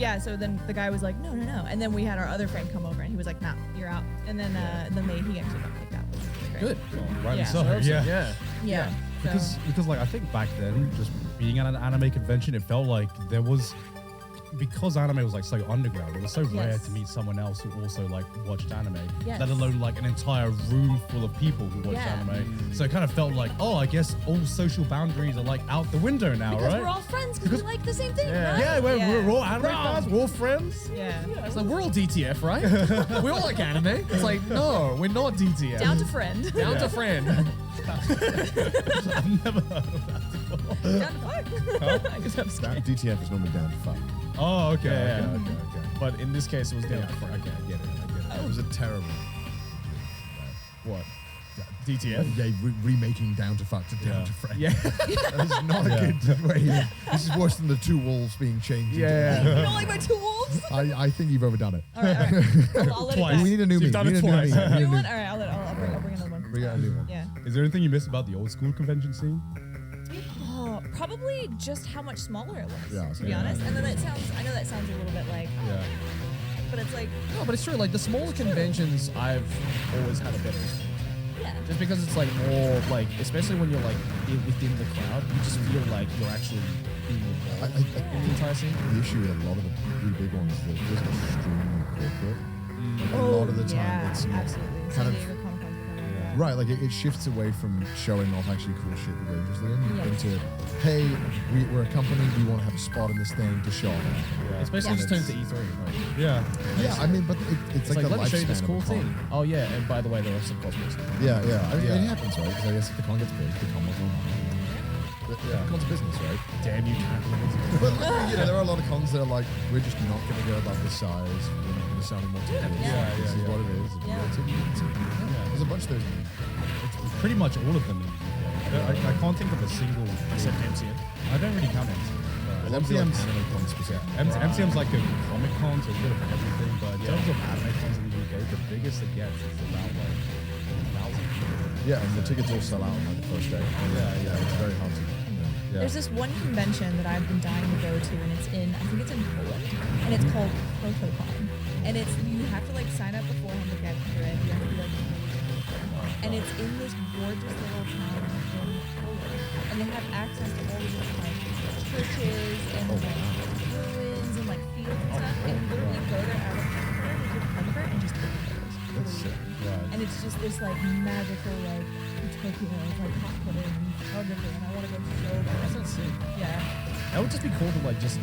Yeah, so then the guy was like, no. And then we had our other friend come over and he was like, nah, you're out. And then he actually got kicked out. Which was great. Good. Well, rightly Yeah. so. Yeah. Because like I think back then, just being at an anime convention, it felt like there was, because anime was like so underground, it was so rare to meet someone else who also like watched anime, let alone like an entire room full of people who watched anime. So it kind of felt like, oh, I guess all social boundaries are like out the window now, because right? we're all friends because we like the same thing, right? Yeah, we're all anime fans, we're all friends. Yeah. It's like, we're all DTF, right? We all like anime. It's like, no, we're not DTF. Down to friend. Down to friend. I've never heard of that before. Down to fuck. I guess I'm scared. DTF is normally down to fuck. Oh, okay, Yeah. okay. But in this case, it was down to friend. Okay, I get it. It was a terrible. What? DTF? Yeah, remaking Down to Fuck to Down to Friend. Yeah. That is not a good way. This is worse than the two wolves being changed. Yeah. You don't like my two wolves? I think you've overdone it. All right. I'll let Twice. it go. We need a new You've meme. done We it need a new twice. meme. We need a New new- one? All right, I'll bring another one. We got a new one. Yeah. Is there anything you miss about the old school convention scene? Oh, probably just how much smaller it was, Yeah, to be honest. And then I know that sounds a little bit like, Yeah. but it's like, No, but it's true. Like the smaller conventions, I've always had a better experience. yeah. Just because it's like more like, especially when you're like within the crowd, you just feel like you're actually being involved in the entire scene. The issue with a lot of the really big ones is they're just extremely corporate. Like a lot of the time, it's not absolutely. kind San of Diego Comic Con's becoming like that. right. Like it shifts away from showing off actually cool shit that we're interested in Yes. into, hey, we're a company, we want to have a spot in this thing to show off. It basically just turns to E3. Right? Yeah. Yeah, I mean, but it's It's like, the let me show you this lifespan cool of a con. thing. Oh yeah, and by the way, there are some cosplays. Yeah. I mean, Yeah. it happens, right? Because I guess if the con gets big, the con will go on. But yeah, con's a business, right? Damn you, capitalism. But there are a lot of cons that are like, we're just not going to go above this size. We're not going to sell any more tickets. Yeah. This is what it is. If you want to, you can take it. There's a bunch of those. It's pretty much all of them in the UK. I can't think of a single. Except MCN. I don't really count MCM. Well, MCM's MCM's anime con specific. MCM's like a comic con, so a bit of everything. But in terms of anime cons in the UK, the biggest it gets is about like 1,000. Yeah, and the tickets all sell out on like the first day. Yeah, it's very hard to. Yeah. There's this one convention that I've been dying to go to, and I think it's in Poland, and it's called Protocon. And you have to like sign up beforehand to get through it. You have to be like, and it's in this gorgeous little town in Poland, and they have access to all these like churches and like ruins and like fields and stuff, and you literally go there out of comfort with your comfort and just take photos. That's sick. Right. And it's just this like magical like utopia of like hot putting and photography, and I want to go so bad. That sounds sick. Yeah. That would just be cool to like just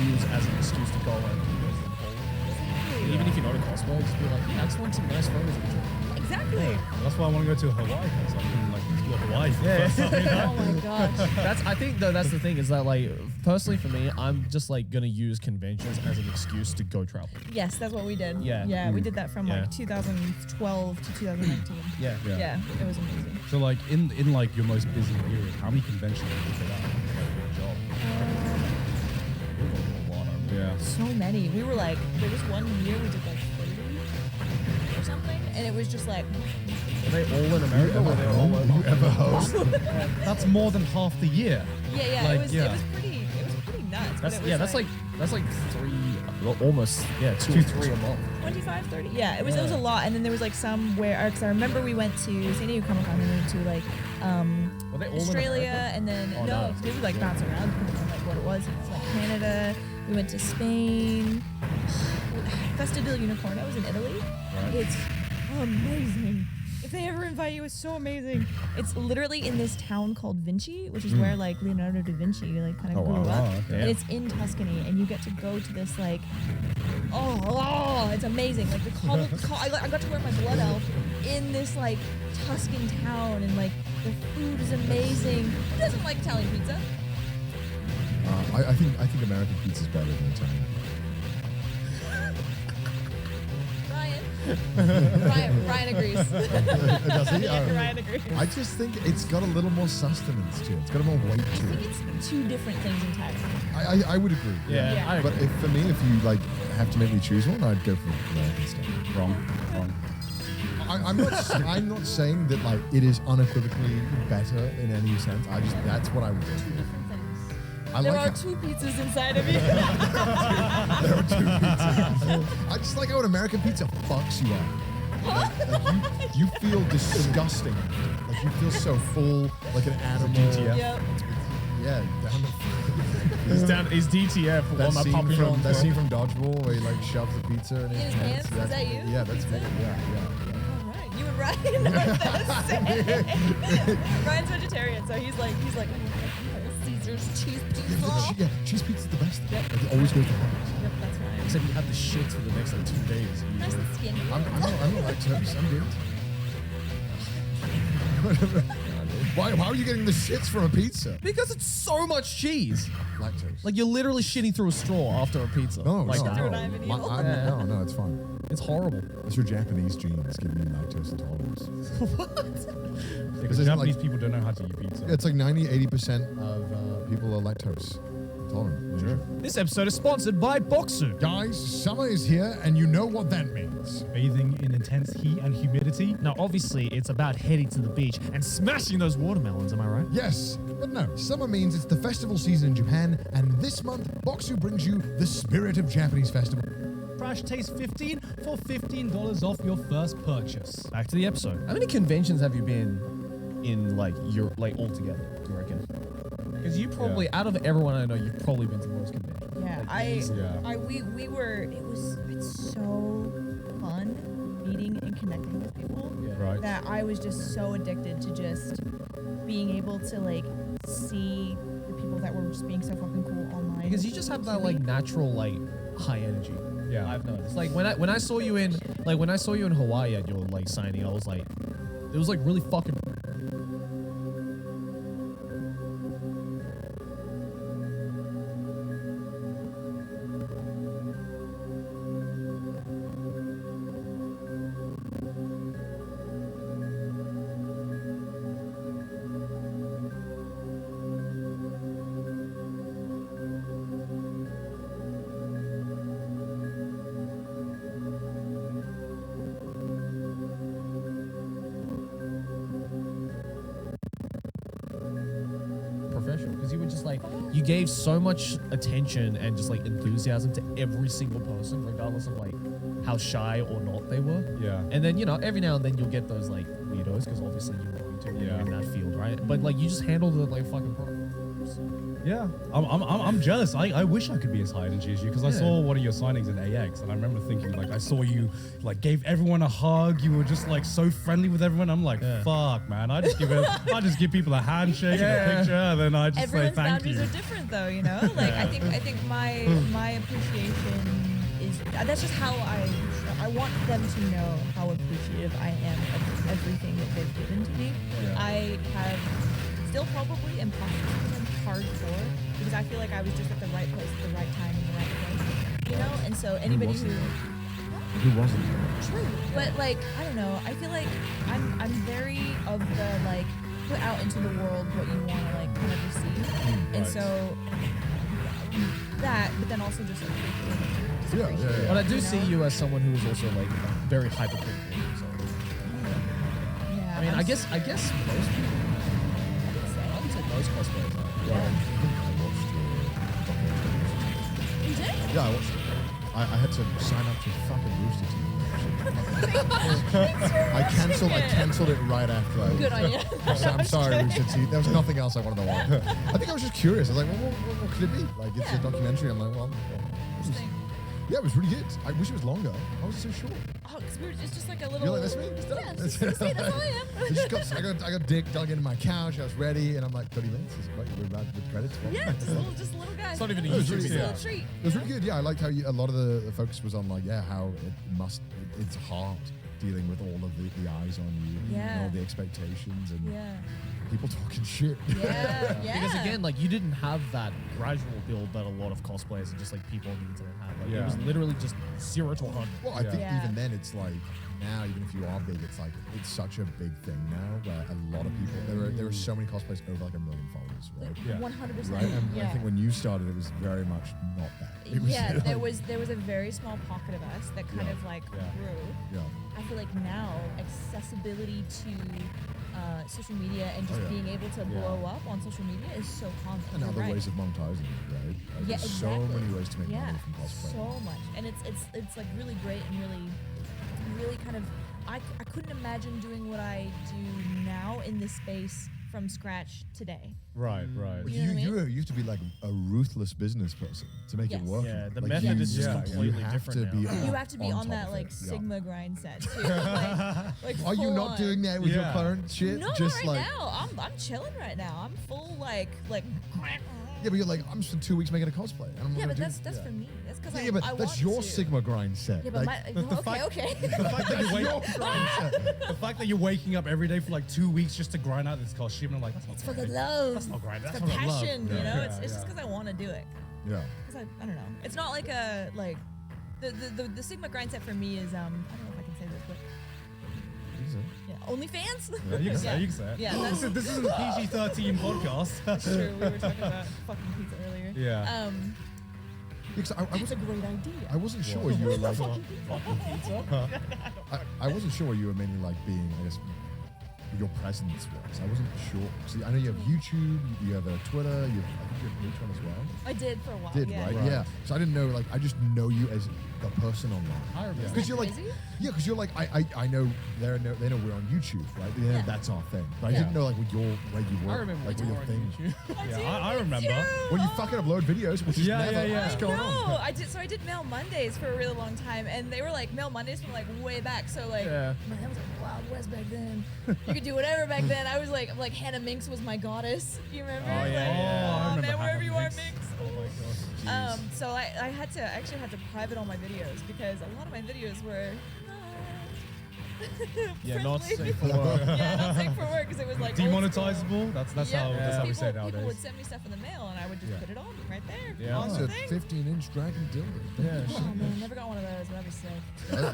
use as an excuse to go and do this in Poland. Even if you're not a cosplayer, just be like, yeah, I just want some nice photos of the trip. Exactly. That's why I want to go to Hawaii, because I can like explore Hawaii for the first time. You know? Oh my gosh. I think though that's the thing is that like personally for me, I'm just like gonna use conventions as an excuse to go travel. Yes, that's what we did. Yeah. Yeah, we did that from Yeah. like 2012 to 2019. Yeah. Yeah, it was amazing. So like in like your most busy period, how many conventions did you hit out? Like your job? A lot. Yeah. So many. We were like, there was one year we did like 30 or something, and it was just like, Are they all in America? Or are they all over? You ever host? That's more than half the year. yeah, Like, it was pretty nuts. That's but it was that's like 3 almost 2 or 3 a month. 25, 30. Yeah, it was a lot. And then there was like some where, because I remember we went to San Diego Comic Con, we went to like Were they all in Australia, America? and then Oh, no, no. they would like bounce around depending on like what it was. It's like Canada. We went to Spain. Festa del Unicorno was in Italy. It's amazing. If they ever invite you, it's so amazing. It's literally in this town called Vinci, which is where like Leonardo da Vinci like kind of grew up. wow, okay. And it's in Tuscany, and you get to go to this like, it's amazing. Like I got to wear my blood elf in this like Tuscan town, and like the food is amazing. Who doesn't like Italian pizza? I think American pizza's better than Italian. Ryan agrees. Does he? Yeah, Ryan agrees. I just think it's got a little more sustenance to it. It's got a more weight I to think it. it's two different things entirely. I would agree. Yeah, Yeah. I agree. But for me, if you like have to make me choose one, I'd go for American stuff. Wrong. I'm not saying that like it is unequivocally better in any sense. That's what I would go Two for. different things. There like are 2 pizzas inside of you. there are 2 pizzas. I just like how an American pizza fucks you up. Like you feel disgusting. Like you feel so full, like an animal. DTF. Yep. Yeah, down the He's DTF. that scene from Dodgeball where he like shoves the pizza in his pants. Is that you? Yeah, that's me. Pizza? Yeah. All right. You and Ryan are the same. Ryan's vegetarian, so he's like Caesar's cheese pizza. Yeah, cheese pizza's the best. Yep. Like, it always goes to heart. Yep, that's right. Except you have the shits for the next like 2 days. Nice and skinny. I'm not lactose. I'm good. Why are you getting the shits from a pizza? Because it's so much cheese. Lactose. Like you're literally shitting through a straw after a pizza. no, like no, that. Through an no. Ivan My- Evil. I- no, it's fine. It's horrible. It's your Japanese genes giving you lactose intolerance. Because it's Japanese like- people don't know how to eat pizza. It's like 90-80% of people are lactose intolerant. Sure. This episode is sponsored by Boxu. Guys, summer is here, and you know what that means. Bathing in intense heat and humidity. Now, obviously, it's about heading to the beach and smashing those watermelons. Am I right? Yes, but no. Summer means it's the festival season in Japan, and this month, Boxu brings you the spirit of Japanese festival. Fresh Taste 15 for $15 off your first purchase. Back to the episode. How many conventions have you been in, like, Europe, like, altogether, do you reckon? Because you probably, out of everyone I know, you've probably been to the most conventions. Yeah, we were. It's so fun meeting and connecting with people. Yeah. Right. That I was just so addicted to just being able to like see the people that were just being so fucking cool online. Because you just have that, like, natural, like, high energy. Yeah. I've noticed. Like, when I saw you in, like, when I saw you in Hawaii at your, like, signing, I was like, it was, like, really fucking... professional, because you were just like, you gave so much attention and just like enthusiasm to every single person, regardless of like how shy or not they were. Yeah. And then, you know, every now and then you'll get those like weirdos, because obviously you're going to when you're in that field, right? But like you just handled it like fucking pro. Yeah, I'm jealous. I wish I could be as high energy as you, because I saw one of your signings in AX, and I remember thinking, like, I saw you like gave everyone a hug. You were just like so friendly with everyone. I'm like, fuck, man. I just give people a handshake and a picture, and then I just Everyone's say thank boundaries you. are different, though. You know, like I think my appreciation is that's just how I want them to know how appreciative I am of everything that they've given to me. Yeah. I have still probably imposter hardcore because I feel like I was just at the right place at the right time in the right place, you know. And so anybody Who wasn't? True, but like I don't know. I feel like I'm very of the like put out into the world what you want to like kind of receive, and Right. so that, but then also just appreciate. Yeah. But I do You see know? you as someone who is also like very hypercritical. So, Yeah, I mean, I'm I guess most people. I would say most cosplayers are. Yeah. I watched You did? Yeah, I watched it. I had to sign up to fucking Rooster Teeth. I cancelled it right after. Good on you. I'm sorry, Rooster Teeth. There was nothing else I wanted to watch. I think I was just curious. I was like, well, what could it be? Like, it's a documentary. I'm like, well, Interesting. yeah, it was really good. I wish it was longer. I was so short. Oh, because it's just like a little. You're like, that's me? Just done? Yeah, it's just me, that's all I am. I got dick dug into my couch. I was ready, and I'm like, 30 minutes. We're about with credits. Well, Yeah, just a little guy. It's not even a It was YouTube really Just a video. little treat. It was really good. Yeah, I liked how a lot of the focus was on like, how it's hard dealing with all of the eyes on you, Yeah. and all the expectations, and Yeah. people talking shit. Yeah. Yeah. Because again, like you didn't have that gradual build that a lot of cosplayers and just like people on the internet have. Like it was literally just 0 to 100. Well, I Yeah. think Yeah. even then, it's like now, even if you are big, it's like it's such a big thing now where a lot of people there are so many cosplayers over like 1 million followers, right? Yeah. 100%. Right, and yeah. I think when you started, it was very much not that. It was, Yeah, like, there was a very small pocket of us that kind of like grew. Yeah. I feel like now accessibility to social media and just being able to blow up on social media is so common. And You're other right. ways of monetizing it, right? Like, Yeah, there's so exactly. many ways to make money from cosplay. So much, and it's like really great and really kind of. I couldn't imagine doing what I do now in this space from scratch today. Right. But You know what I you used to be like a ruthless business person to make it Yes. work. Yeah, the Like, method you- is just yeah, completely you have different to be now. You have to be on top that of like it. Yeah. Sigma grind set too. like Are you full not on. doing that with your Yeah. current shit? No, Just not right like now. I'm chilling right now. I'm full like. yeah, but you're like I'm spent 2 weeks making a cosplay. And I'm Yeah, gonna but do that's yeah. for me. That's because Yeah, but I that's want your to. Sigma grind set. Yeah, but like, my the okay, fact- okay. The fact that you your grind set. the fact that you're waking up every day for like 2 weeks just to grind out this costume, and I'm like, that's not It's for the grind. love. That's not grind. It's That's the for the love. passion. You Yeah, know, yeah, it's just yeah. because I want to do it. Yeah. Because I don't know. It's not like a like the Sigma grind set for me is I don't know if I can say this, but yeah, OnlyFans. Yeah, you can say Yeah. it. You can say it. Yeah, that's- this isn't a PG-13 podcast. That's true. We were talking about fucking pizza earlier. Yeah. Because I It's a wasn't great idea. I wasn't sure you were like Pizza? I wasn't sure you were mainly like being I guess your presence was. I wasn't sure. See, I know you have YouTube, you have a Twitter, I think you have Patreon as well. I did for a while. Did yeah. right? Right. Yeah. So I didn't know. Like I just know you as the person online. I remember. Because you're like, Crazy? yeah, because you're like, I know they know we're on YouTube, right? They know Yeah. that's our thing. But I Yeah. didn't know like what your where you were, I remember like when what you your were on thing. YouTube. Yeah, I remember. When you fucking upload videos, which is Yeah, never yeah, yeah. what's going No, on. I did. So I did Mail Mondays for a really long time, and they were like Mail Mondays from like way back. So like, Yeah. man, that was like Wild West back then. You could do whatever back then. I was like Hannah Minx was my goddess. You remember? Oh, yeah, Like, yeah. I Oh remember man, wherever Hannah you are, Minx. Minx. Oh my god. So I actually had to private all my videos because a lot of my videos were Yeah, not friendly. safe for work. Yeah, not safe for work because it was like old school. Demonetizable. That's how we say it People would nowadays. send me stuff in the mail, and I would just Yeah. put it on right there. Yeah. on It's the a thing. 15-inch dragon dildo. Yeah. Oh man, never got one of those. That'd be sick.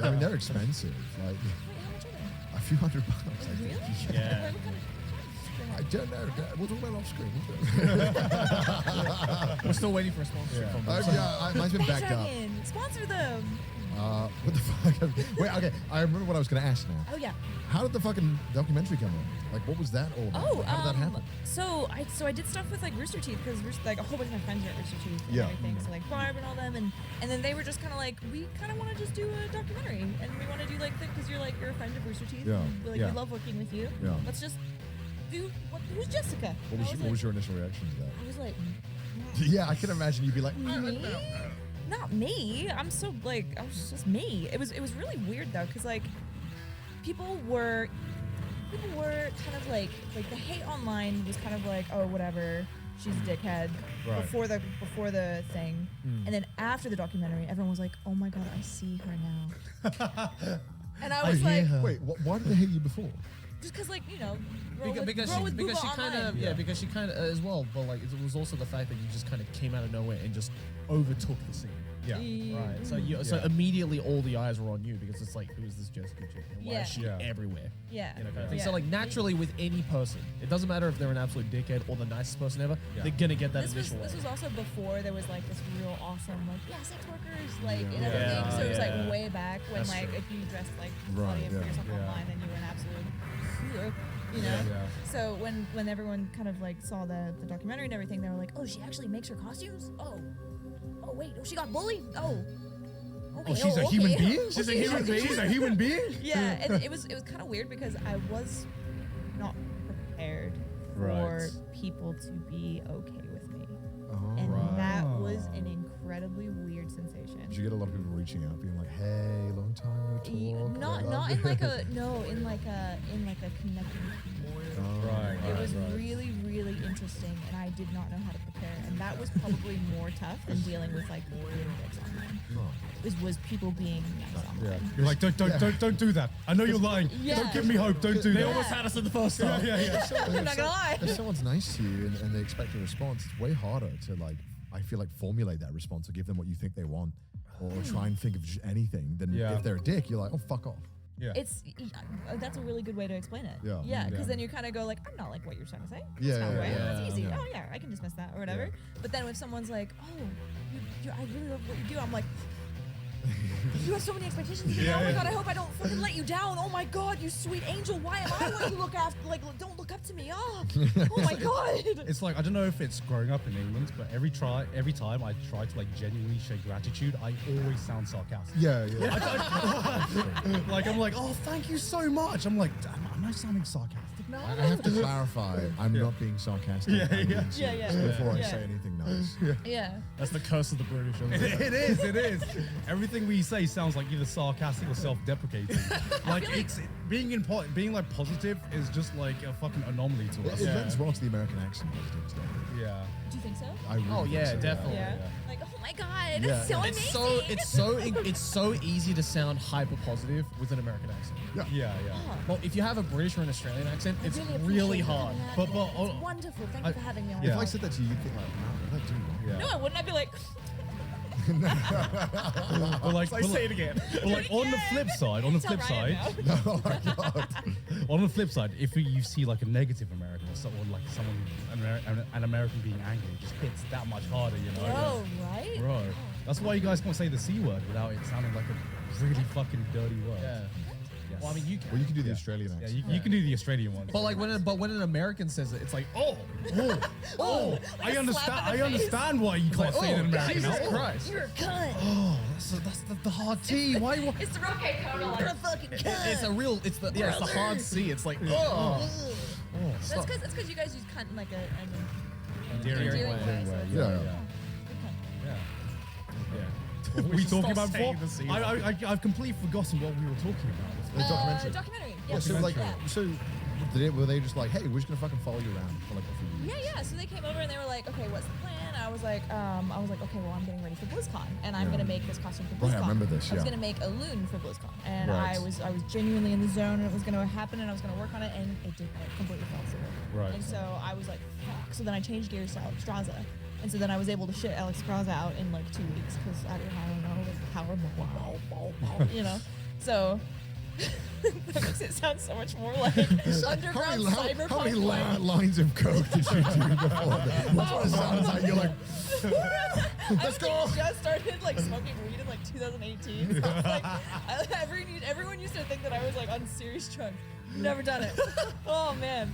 I mean, they're expensive. Like Wait, how much are they? a few $100. I think. Really? Yeah. Wait, what kind of I don't know. We'll talk about it off screen. We're still waiting for a sponsorship Yeah. from them. Mine's been Space backed up. Dragon, sponsor them. What the fuck? Wait, okay. I remember what I was going to ask now. Oh yeah. How did the fucking documentary come on? Like, what was that all about? Oh, Like, how did that happen? So I did stuff with like Rooster Teeth because like a whole bunch of my friends are at Rooster Teeth and Yeah. everything. So like Barb and all them, and then they were just kind of like, we kind of want to just do a documentary, and we want to do like because you're a friend of Rooster Teeth. Yeah. And, like Yeah. we love working with you. Yeah. Let's just do who's Jessica? What was your initial reaction to that? I was like, Yeah, I can imagine you'd be like, me? Not me. I'm so like I was just me. It was really weird though, because like people were kind of like the hate online was kind of like, oh whatever, she's a dickhead Right. before the thing, and then after the documentary, everyone was like, oh my god, I see her now. And I was like, wait, why did they hate you before? just because like grow Because with she Booba kind online. of because she kind of as well, but like it was also the fact that you just kind of came out of nowhere and just overtook the scene. Yeah. Right. So so Yeah. immediately all the eyes were on you because it's like, who is this Jessica chick? And why Yeah. is she Yeah. everywhere? Yeah. You know, kind of thing. Yeah. So like naturally with any person, it doesn't matter if they're an absolute dickhead or the nicest person ever, Yeah. they're gonna get that This initial was wave. also before there was like this real awesome like sex workers like and Yeah. everything. Yeah, So it was yeah. like way back when That's like true. if you dressed like Right, slutty and put yeah. yourself Yeah. online, then you were an absolute hero, you know. Yeah. Yeah. So when everyone kind of like saw the documentary and everything, they were like, oh, she actually makes her costumes. Oh wait, oh she got bullied. Oh. Okay, Oh, she's a okay. human being? She's a human being? She's a human being? Yeah, and it was kind of weird because I was not prepared for Right. people to be okay with me. Oh, And right. that was an incredibly weird sensation. Did you get a lot of people reaching out, being like, "Hey, long time no talk"? Not in like a in like a connecting more. Right. It was right. really interesting, and I did not know how to prepare, and that was probably more tough than dealing with like being dicks online. Was people being nice online. Yeah. You're like, don't do that. I know you're lying. Yeah. Don't give me hope. Don't do They that. almost had us in the first time. Yeah. I'm not gonna lie. If someone's nice to you and they expect a response, it's way harder to like, I feel like, formulate that response or give them what you think they want, or try and think of just anything. Then Yeah. if they're a dick, you're like, oh, fuck off. Yeah. It's that's a really good way to explain it. Yeah. Yeah, because Yeah. then you kind of go like, I'm not like what you're trying to say. Yeah, It's not yeah, right. yeah, It's easy. yeah. Oh yeah, I can dismiss that or whatever. Yeah. But then if someone's like, oh, I really love what you do, I'm like, you have so many expectations. Oh my god, I hope I don't fucking let you down. Oh my god, you sweet angel. Why am I what you look after? Like, don't look up to me. Oh my god. It's like, I don't know if it's growing up in England, but every time I try to like genuinely show gratitude, I always sound sarcastic. Yeah. Like I'm like, oh, thank you so much. I'm like, am I sounding sarcastic now? I have to clarify. I'm not being sarcastic. Yeah. I'm being serious before I Yeah. say anything nice. Yeah. That's the curse of the British. Isn't it? It is. Everything we say sounds like either sarcastic or self-deprecating. Like being like positive is just like a fucking anomaly to us. It lends well to the American accent. Yeah. Do you think so? I really Oh think yeah, so, definitely. Yeah. Like, oh my god, Yeah. it's so amazing. It's so easy to sound hyper positive with an American accent. Yeah. Well, if you have a British or an Australian accent, it's really really appreciate hard. having that. But- Yeah, but- it's wonderful. Thank you for having me on. Yeah. If I said that to you, you'd think like, wow, what did I do wrong? Yeah. No, I wouldn't. I'd be like, But like, Say it again. But like on the flip side, on the tell flip Ryan side, now. Oh my god. on the flip side, if you see like a negative American or someone like an American being angry, it just hits that much harder, you know? oh, right? Bro, that's why you guys can't say the C word without it sounding like a really fucking dirty word. Yeah. Yes. Well, I mean, you can. Well, you can do the Australian Yeah, accent. you can do the Australian one. But like when an American says it, it's like, I Like a slap understand. in the I understand why you can't say it in American. Jesus Oh, Christ. You're a cunt. Oh, that's the hard T. Why? It's the okay code. You're a fucking cunt. It's a real. It's the hard C. It's like That's because you guys use cunt in like an Endearing endearing way. way. So it's Yeah. Yeah. We Were we should talking stop about saying before? the C I've completely forgotten what we were talking about. The documentary. Documentary. Yeah, so like, Yeah. were they just like, hey, we're just gonna fucking follow you around for like a few weeks? Yeah. So they came over and they were like, okay, what's the plan? I was like, okay, well, I'm getting ready for BlizzCon, and I'm gonna make this costume for BlizzCon. Right, I remember this, I was yeah. gonna make a loon for BlizzCon, and Right. I was genuinely in the zone, and it was gonna happen, and I was gonna work on it, and it didn't. It completely fell through. Right. And so I was like, fuck. So then I changed gears to Alex Straza. And so then I was able to shit Alex Straza out in like 2 weeks because I don't know, like power, you know. So that makes it sound so much more like underground cyberpunk. How many like- lines of code did you do before that? That's what it sounds like. You're like, Let's go. Just started like smoking weed in like 2018. So I was, like, everyone used to think that I was like on serious drugs. Never done it. Oh man.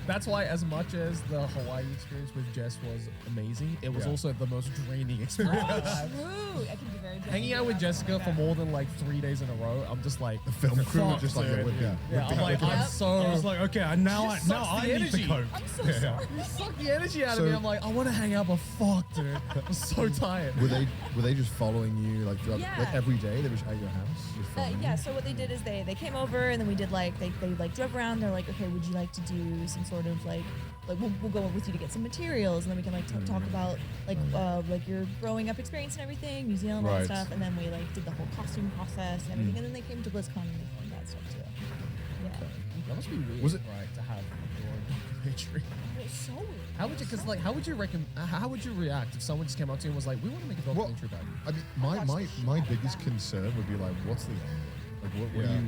That's why, as much as the Hawaii experience with Jess was amazing, it was Yeah. also the most draining experience I've had. True. I can be very. Hanging out with Jessica for more than like 3 days in a row, I'm just like the film crew were fuck, just like, dude. yeah, we're good. Yeah, I'm like, I'm Yep. so. I was like, okay, now I Just sucks the need energy. to cope. I'm so sorry. You suck the energy out So- of me. I'm like, I want to hang out, but fuck, dude. I'm so tired. Were they just following you like throughout Yeah. like every day? They were just at your house. Just following Yeah, you? so what they did is they came over and then we did like they like drove around. They're like, okay, would you like to do some sort of like we'll go with you to get some materials and then we can like talk about like your growing up experience and everything, New Zealand and all that Right. stuff. And then we like did the whole costume process and everything. And then they came to BlizzCon and they filmed that stuff too. Yeah, That must be weird, Was it- right, to have a drawing documentary? it was so weird. How would you? Because like, how would you react if someone just came up to you and was like, "We want to make a Well, documentary about you"? I mean, my biggest concern would be like, what's the end? Like,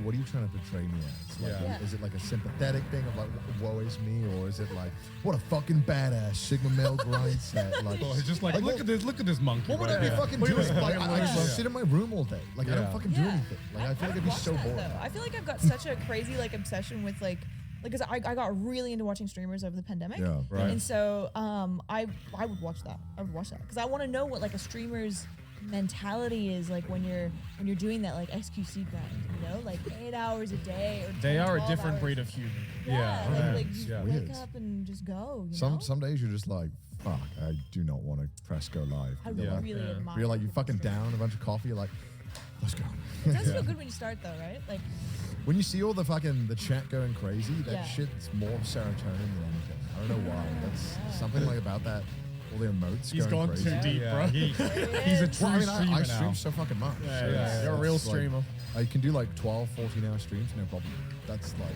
what are you trying to portray me as? Like, Yeah. is it like a sympathetic thing of like, woe is me, or is it like, what a fucking badass Sigma male grind set? Like, Oh, it's just like, look at this monkey. what would right I be there. fucking Look at doing? this Like, fucking I monkey. just sit in my room all day. Like, I don't Yeah. fucking do anything. Like, I feel like I'd be watch so that, bored. though. I feel like I've got such a crazy like obsession with like because I got really into watching streamers over the pandemic. Yeah, right. And so I would watch that. I would watch that because I want to know what like a streamer's mentality is like when you're doing that like XQC grind, you know, like 8 hours a day or They 10, are a 12 different hours. breed of human. Yeah, Yeah, like right. you Yeah. wake Weird. up and just go. You Some know? days you're just like, fuck, I do not want to press go live. I Yeah. really Yeah. admire. You're like, you people fucking stream. down a bunch of coffee. You're like, let's go. It does feel good when you start though, right? Like When you see all the chat going crazy, that Yeah. shit's more serotonin than anything. I don't know why. That's something like about that. All the emotes He's going gone crazy. too deep, Yeah, bro. he's a true Well, I mean, streamer I now. stream so fucking much. Yeah, so yeah, it's- you're a real it's like- streamer. I can do like 12, 14-hour streams, no problem. That's like,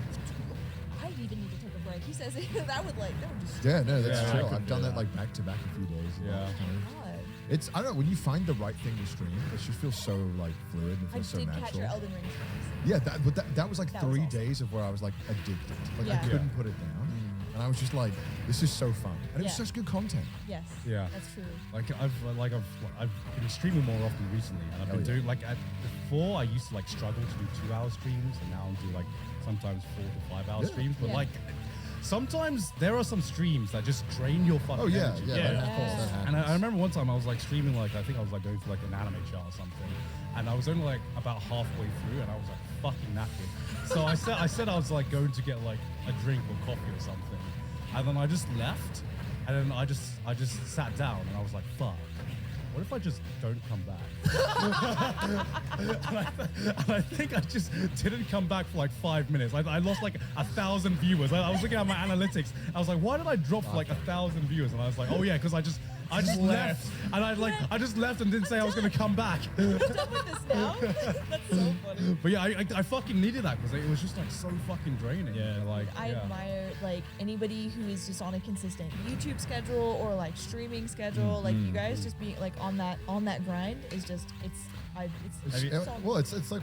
I even need to take a break. He says that would just yeah, no, that's Yeah, I chill. couldn't I've done do that that. like back to back a few days. and Yeah. like, kind of- God. It's, I don't know, when you find the right thing to stream, it just feels so like fluid and it I feels so did natural. catch your Elden Ring streams. Yeah, but that was like That was 3 awesome. days of where I was like addicted. Like Yeah. I couldn't put it down. And and I was just like, this is so fun, and it was Yeah. such good content. Yes. Yeah. That's true. Like I've been streaming more often recently, and I've been doing before I used to like struggle to do 2-hour streams, and now I do like sometimes 4 to 5 hour streams. But Yeah. like sometimes there are some streams that just drain your fucking Oh yeah, energy. yeah, Yeah. that happens, that And I happens. remember one time I was like streaming, like I think I was like going for like an anime show or something, and I was only like about halfway through, and I was like fucking knackered. So I said I was like going to get like a drink or coffee or something, and then I just left, and then I just sat down, and I was like, fuck. What if I just don't come back? and I think I just didn't come back for like 5 minutes. I lost like 1,000 viewers. I was looking at my analytics. I was like, why did I drop for like 1,000 viewers? And I was like, oh yeah, because I just left. And I just left and didn't say I was going to come back. You're done with this now? That's so funny. But yeah, I fucking needed that because it was just like so fucking draining. Yeah. Like I admire like anybody who is just on a consistent YouTube schedule or like streaming schedule. Like you guys just being like on that grind is just It's like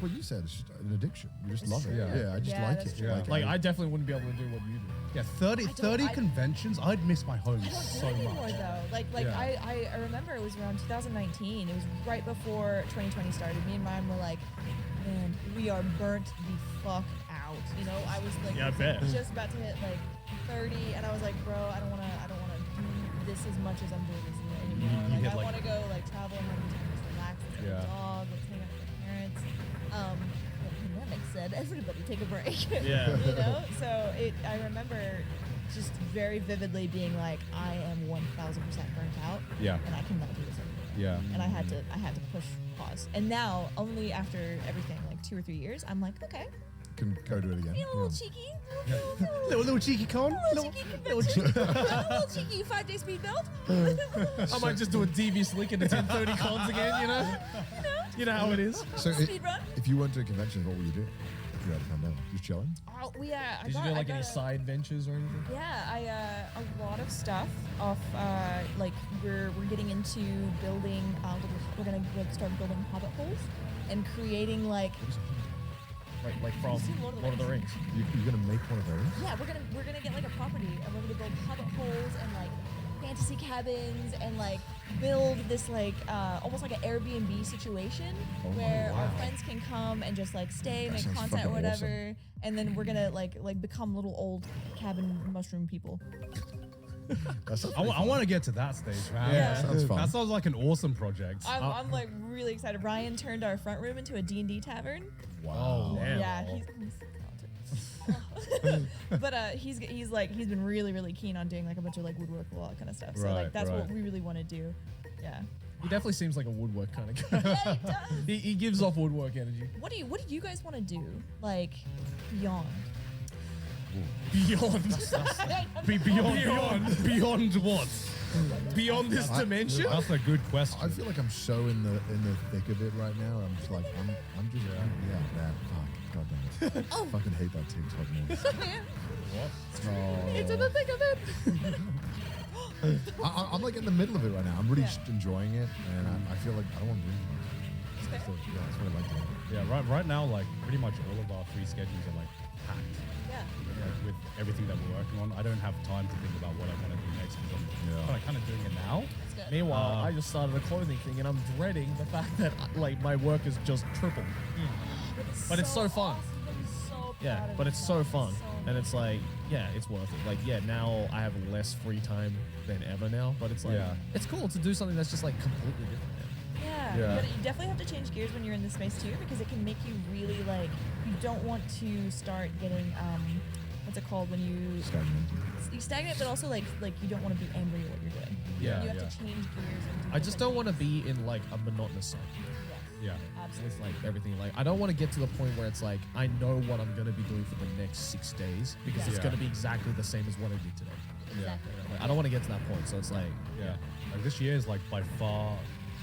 what you said. It's just an addiction. You just love it. true. Yeah, I just Yeah, like that's it. true. Yeah. Like I definitely wouldn't be able to do what you do. Yeah, 30 conventions. I'd miss my home I don't do so it anymore much. though. Like Yeah. I remember it was around 2019. It was right before 2020 started. Me and mine were like, man, we are burnt the fuck out. You know, I was like, Yeah, I bet. just about to hit like 30, and I was like, bro, I don't wanna do this as much as I'm doing this anymore. You Like hit, I like- wanna go like travel and just relax, let's get Yeah. a dog, let's hang out with my parents. The pandemic said everybody take a break. Yeah. You know, so I remember just very vividly being like, I am 1,000% burnt out. Yeah. And I cannot do this anymore. Yeah. And I had to push pause. And now, only after everything, like 2 or 3 years, I'm like, okay, Can go do it again. feel a little Yeah. cheeky, Little cheeky con. little cheeky convention, a little cheeky 5-day speed belt. I might just do a devious link into 10:30 cons again, you know? You know how it is. So Speed run. if you went to a convention, what would you do? If you had a pandemic, just chilling. Oh, I Did you got- do I like got any a- side ventures or anything? Yeah, a lot of stuff off. Like we're getting into building. We're gonna start building hobbit holes and creating like. Like from You've seen Lord of the Rings. You're gonna make one of those? Yeah, we're gonna get like a property and we're gonna build hobbit holes and like fantasy cabins and like build this like almost like an Airbnb situation Oh, where our wow. friends can come and just like stay, That make sounds content or fucking whatever, awesome. and then we're gonna like become little old cabin mushroom people. That sounds I want to get to that stage, man. Yeah. That sounds fun. That sounds like an awesome project. I'm like really excited. Ryan turned our front room into a D&D tavern. Wow. Damn. Yeah, he's so talented. But he's been really keen on doing like a bunch of like woodwork, all that kind of stuff. So Right, like that's what right. we really want to do. Yeah. He definitely seems like a woodwork kind of guy. Yeah, he does. He gives off woodwork energy. What do you guys want to do? Like beyond. Beyond. Beyond what? Beyond this dimension? That's a good question. I feel like I'm so in the thick of it right now. I'm just like I'm just man. Fuck. God damn it. I fucking hate that TikTok noise. Oh. It's in the thick of it. I'm like in the middle of it right now. I'm really Yeah. just enjoying it, and I feel like I don't want to do anything. Fair. So, yeah, that's what I like to do. Yeah, right now, like pretty much all of our free schedules are like packed. Yeah. Like with everything that we're working on, I don't have time to think about what I want to do next because Yeah. I'm kind of doing it now. That's good. Meanwhile, I just started a clothing thing and I'm dreading the fact that like my work is just tripled. But it's so fun. awesome. I'm so proud Yeah, of but it's so you. fun. So And it's like, yeah, it's worth it. Like, yeah, now I have less free time than ever now, but it's like, Yeah. it's cool to do something that's just like completely different now. Yeah, Yeah. but you definitely have to change gears when you're in this space too, because it can make you really like. You don't want to start getting what's it called when you stagnant, but also like you don't want to be angry at what you're doing. Yeah, you have yeah. to change gears. And do I just don't different want to be in like a monotonous cycle things. Yeah. Yes, with absolutely. like everything. Like, I don't want to get to the point where it's like, I know what I'm going to be doing for the next 6 days because it's Yeah. going to be exactly the same as what I did today. Exactly. Like, I don't want to get to that point. So it's like, Yeah. Like this year is like by far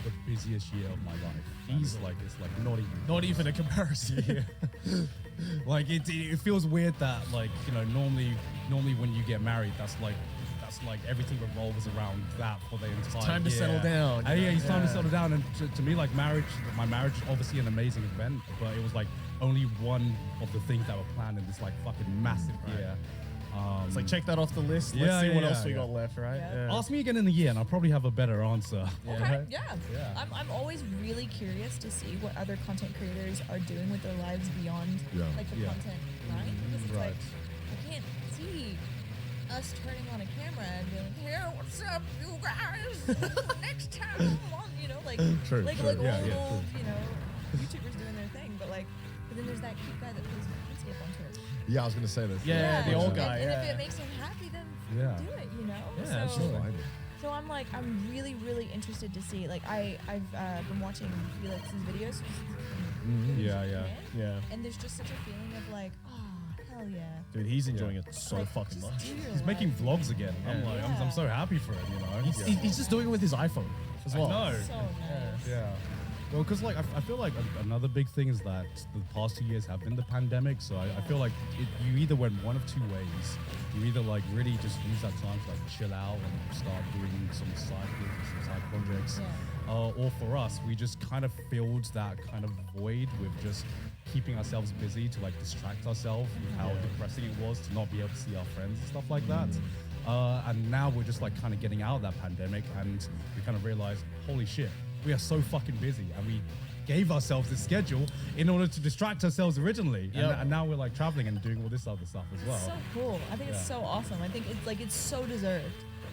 the busiest year of my life. It's like not even. not even a comparison. Like it feels weird that like normally when you get married that's like everything revolves around that for the entire time to year. settle down, And you yeah, know? it's time to Yeah. settle down. And to me, like my marriage is obviously an amazing event, but it was like only one of the things that were planned in this like fucking massive year. It's like, check that off the list. Yeah, Let's see yeah, what yeah, else we yeah. got left, right? Yeah. Ask me again in a year, and I'll probably have a better answer. Okay, yeah. Yeah. I'm always really curious to see what other content creators are doing with their lives beyond like the content line, because it's like I can't see us turning on a camera and being like, "Hey, what's up, you guys? Next time, on," you know, like True, like true. old, Yeah, you know, YouTubers doing their thing, but then there's that cute guy that plays landscape on Twitch. Yeah, I was gonna say this. Yeah, the old guy. And yeah. if it makes him happy, then Yeah. do it, you know. Yeah, so, absolutely. So I'm really, really interested to see. Like I've been watching Felix's videos. Yeah. And there's just such a feeling of like, oh, hell yeah. Dude, he's enjoying it so Like, fucking just much. do your He's making life. vlogs again. I'm like, Yeah. I'm so happy for him, you know. He's just doing it with his iPhone as well. I know. So nice. Yeah. Well, because like I feel like another big thing is that the past 2 years have been the pandemic. So I feel like you either went one of two ways. You either like really just use that time to like chill out and start doing some side gigs, some side projects. Or for us, we just kind of filled that kind of void with just keeping ourselves busy to like distract ourselves with how depressing it was to not be able to see our friends and stuff like that. And now we're just like kind of getting out of that pandemic, and we kind of realize, holy shit, we are so fucking busy, and we gave ourselves this schedule in order to distract ourselves originally. And now we're like traveling and doing all this other stuff as well. So cool. I think it's so awesome. I think it's so deserved.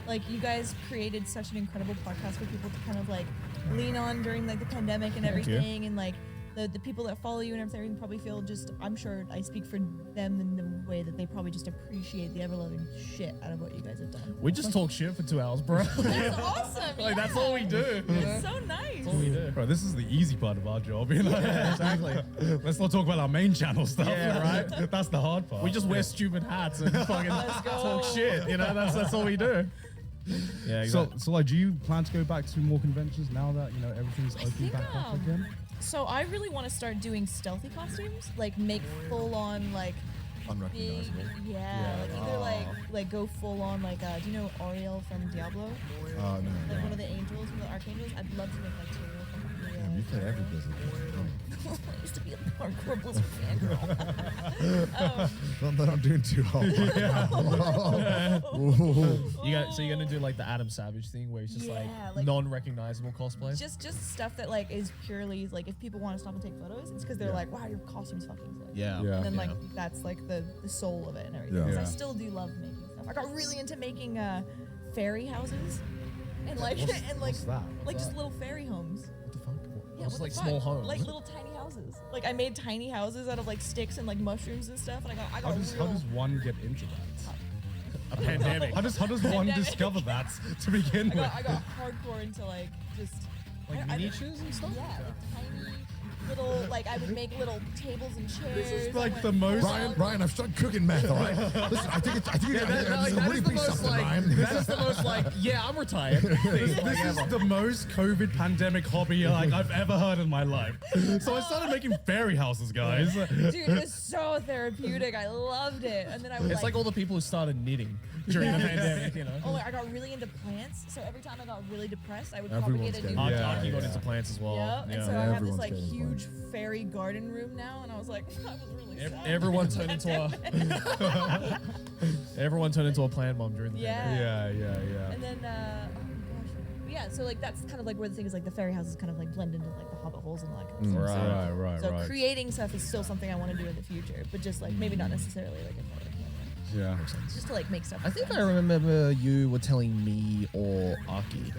Like you guys created such an incredible podcast for people to kind of like lean on during like the pandemic and everything, and like the people that follow you and everything probably feel just, I'm sure I speak for them in the way that they probably just appreciate the ever-loving shit out of what you guys have done. We just talk shit for 2 hours, bro. That's awesome. Like, that's all we do. It's so nice. That's all we do. Bro, this is the easy part of our job, you know? Yeah, exactly. Let's not talk about our main channel stuff. Yeah, right? That's the hard part. We just wear stupid hats and fucking Let's go. talk shit. You know, that's all we do. Yeah, exactly. So like, do you plan to go back to more conventions now that, you know, everything's opening think, back up again? So I really want to start doing stealthy costumes, like make full on like big, Unrecognizable. like either like go full on like do you know Ariel from Diablo? No. Like one of the angels, one of the archangels. I'd love to make like Tyrael from the Damn, you play every Blizzard game. I used to be a hardcore Blizzard fangirl. Not that I'm doing too hard. You're gonna do like the Adam Savage thing where it's just Yeah, like like- non-recognizable cosplay. just stuff that like is purely like if people want to stop and take photos, it's because they're like, wow, your costume's fucking sick. Yeah. Yeah. And then like that's like the soul of it and everything. Yeah. 'Cause I Yeah. still do love making stuff. I got really into making fairy houses, and like what's that? like just little fairy homes. What the fuck? Yeah, It's what like the small fuck? homes. Like little tiny houses. Like I made tiny houses out of like sticks and like mushrooms and stuff, and I got How does one get into that? a pandemic. How does one Pandemic. discover that to begin with? I got hardcore into like just Like I- miniatures and stuff? yeah, like tiny little like I would make little tables and chairs. This is I like went the most- Ryan, I've started cooking meth, all right? Listen, I think That what do is you the think most something, like, Ryan? that is the most like, yeah, I'm retired. thing, like, This is ever. the most COVID pandemic hobby like I've ever heard in my life. So I started making fairy houses, guys. Dude, it was so therapeutic. I loved it. And then I would It's like all the people who started knitting during the pandemic, you know? oh, I got really into plants. So every time I got really depressed, I would Everyone's propagate a new getting- Yeah, Aki got yeah. into plants as well. Yep. And so Yeah. I have this Everyone's like getting huge fairy garden room now, and I was like, I was really sad. Everyone turned into everyone turned into a plant mom during the Yeah. Yeah. And then, oh my gosh. But yeah, so like that's kind of like where the thing is like the fairy houses kind of like blend into like the hobbit holes and all that kind of stuff. So- Right. So creating stuff is still something I want to do in the future, but just like maybe not necessarily like in front of the camera. Yeah. Just to like make stuff. I think with I friends. remember you were telling me or Aki,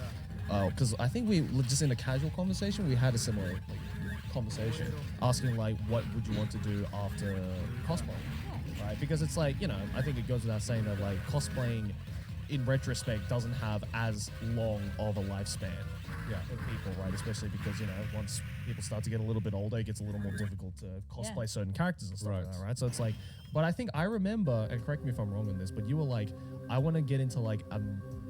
because I think we just in a casual conversation we had a similar like, conversation, asking like what would you want to do after cosplay, right? Because it's like, you know, I think it goes without saying that like cosplaying in retrospect doesn't have as long of a lifespan. Yeah. For people, right? Especially because, you know, once people start to get a little bit older, it gets a little more difficult to cosplay Yeah. certain characters and stuff Right. like that, right? So it's like, but I think I remember, and correct me if I'm wrong on this, but you were like, I want to get into like a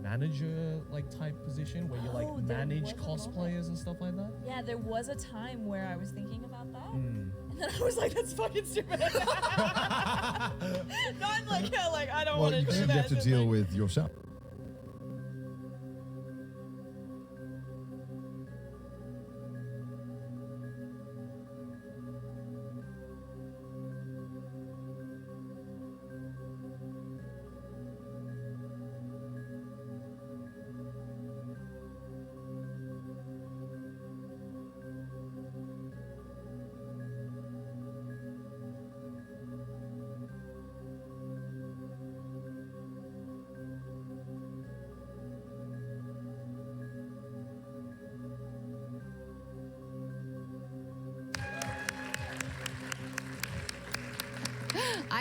manager like type position where you like Oh, there manage was a moment. cosplayers and stuff like that. Yeah, there was a time where I was thinking about that, and then I was like, "That's fucking stupid." Not like, yeah, like I don't Well, want to you do should that. have to but, deal like, with yourself.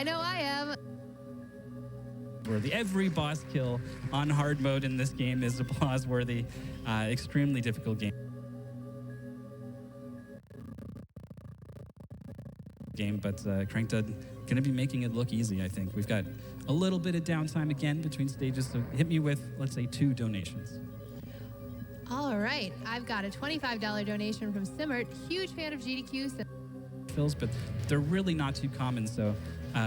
I know I am. Worthy. Every boss kill on hard mode in this game is applause worthy. Extremely difficult game. But Crankdud gonna be making it look easy. I think we've got a little bit of downtime again between stages, so hit me with, let's say, 2 donations. All right, I've got a $25 donation from Simmert. Huge fan of GDQ. Fills, but they're really not too common, so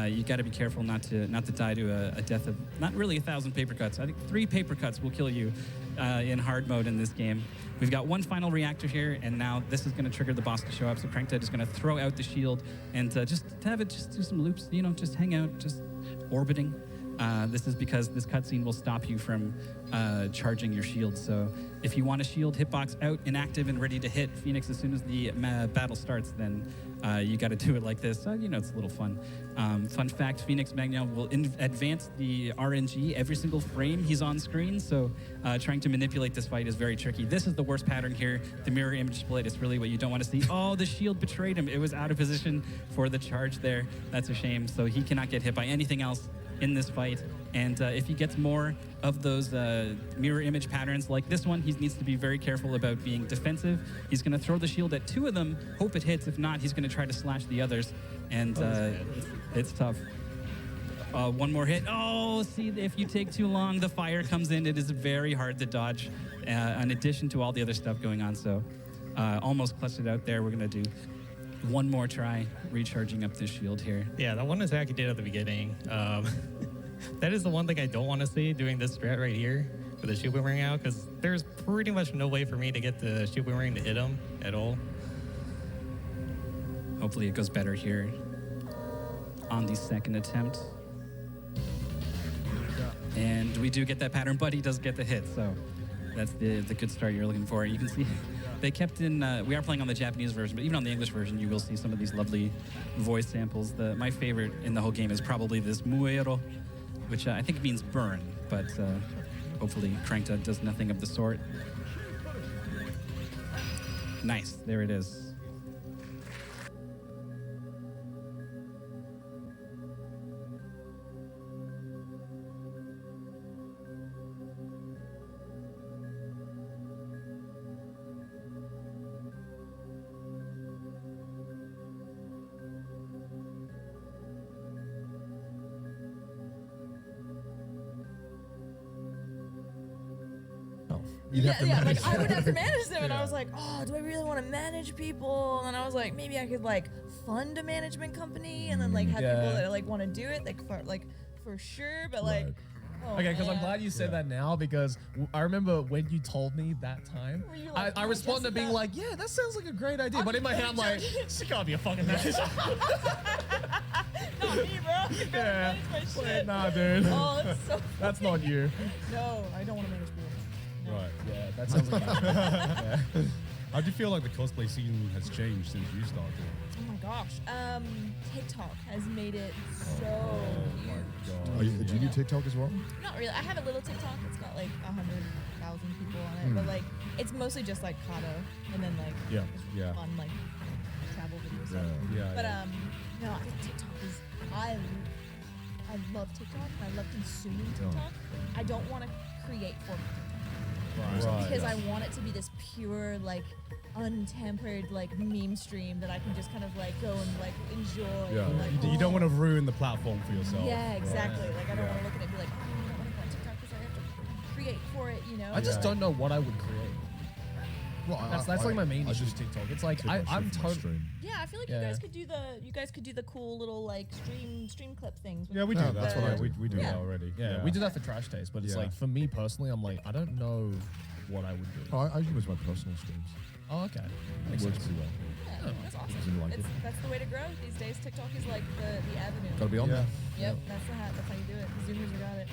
you got to be careful not to die to a death of not really 1,000 paper cuts. I think 3 paper cuts will kill you in hard mode in this game. We've got 1 final reactor here, and now this is going to trigger the boss to show up. So Crankdud is going to throw out the shield and just have it just do some loops. You know, just hang out, just orbiting. This is because this cutscene will stop you from charging your shield. So if you want a shield hitbox out, inactive, and ready to hit Phoenix as soon as the battle starts, then you got to do it like this. You know, it's a little fun. Fun fact, Phoenix Magnon will advance the RNG every single frame he's on screen, so trying to manipulate this fight is very tricky. This is the worst pattern here. The mirror image split is really what you don't want to see. Oh, the shield betrayed him. It was out of position for the charge there. That's a shame. So he cannot get hit by anything else in this fight. And if he gets more of those mirror image patterns like this one, he needs to be very careful about being defensive. He's going to throw the shield at 2 of them, hope it hits. If not, he's going to try to slash the others. And it's tough. 1 more hit. Oh, see, if you take too long, the fire comes in. It is very hard to dodge, in addition to all the other stuff going on. So almost clutched it out there. We're going to do 1 more try, recharging up this shield here. Yeah, that one attack he did at the beginning. That is the one thing I don't want to see doing this strat right here with the shield boomerang out, because there's pretty much no way for me to get the shield boomerang to hit him at all. Hopefully it goes better here on the 2nd attempt. And we do get that pattern, but he does get the hit, so that's the good start you're looking for. You can see they kept in, we are playing on the Japanese version, but even on the English version, you will see some of these lovely voice samples. My favorite in the whole game is probably this muero, which I think means burn, but hopefully Crankdud does nothing of the sort. Nice, there it is. Like I would have to manage them, and I was like, oh, do I really want to manage people? And then I was like, maybe I could like fund a management company, and then like have people that like want to do it, like for sure, but like. Right. Oh, Okay, because I'm glad you said that now, because I remember when you told me that time, like, I responded being like, yeah, that sounds like a great idea. But in my head, I'm like, she can't be a fucking manager. Not me, bro. You gotta manage my shit. Nah, dude. Oh, that's so That's not you. No, I don't want to manage people. No. Right. Yeah, that sounds like yeah. How do you feel like the cosplay scene has changed since you started? Oh my gosh. TikTok has made it so huge. Do you do TikTok as well? Not really. I have a little TikTok. It's got like 100,000 people on it, but like it's mostly just like Kato and then like fun like travel videos. Stuff. But no, I think TikTok is I love TikTok. And I love consuming TikTok. I don't want to create for TikTok. Because I want it to be this pure, like, untampered, like, meme stream that I can just kind of, like, go and, like, enjoy. Yeah. And, like, You don't want to ruin the platform for yourself. Yeah, exactly. Like, I don't want to look at it and be like, oh, I don't want to go on TikTok because I have to create for it, you know? I just don't know what I would create. Well, That's like my main issue with TikTok. It's like I'm totally. Yeah, I feel like you guys could do the cool little like stream clip things. Yeah, we do. That's what we do Yeah. that already. Yeah, we do that for Trash Taste, but it's like for me personally, I'm like I don't know what I would do. Oh, I use my personal streams. Oh, okay. It works pretty well. Yeah, that's awesome. Didn't like it. That's the way to grow these days. TikTok is like the avenue. Gotta be on there. Yep, that's how you do it. The Zoomers got it.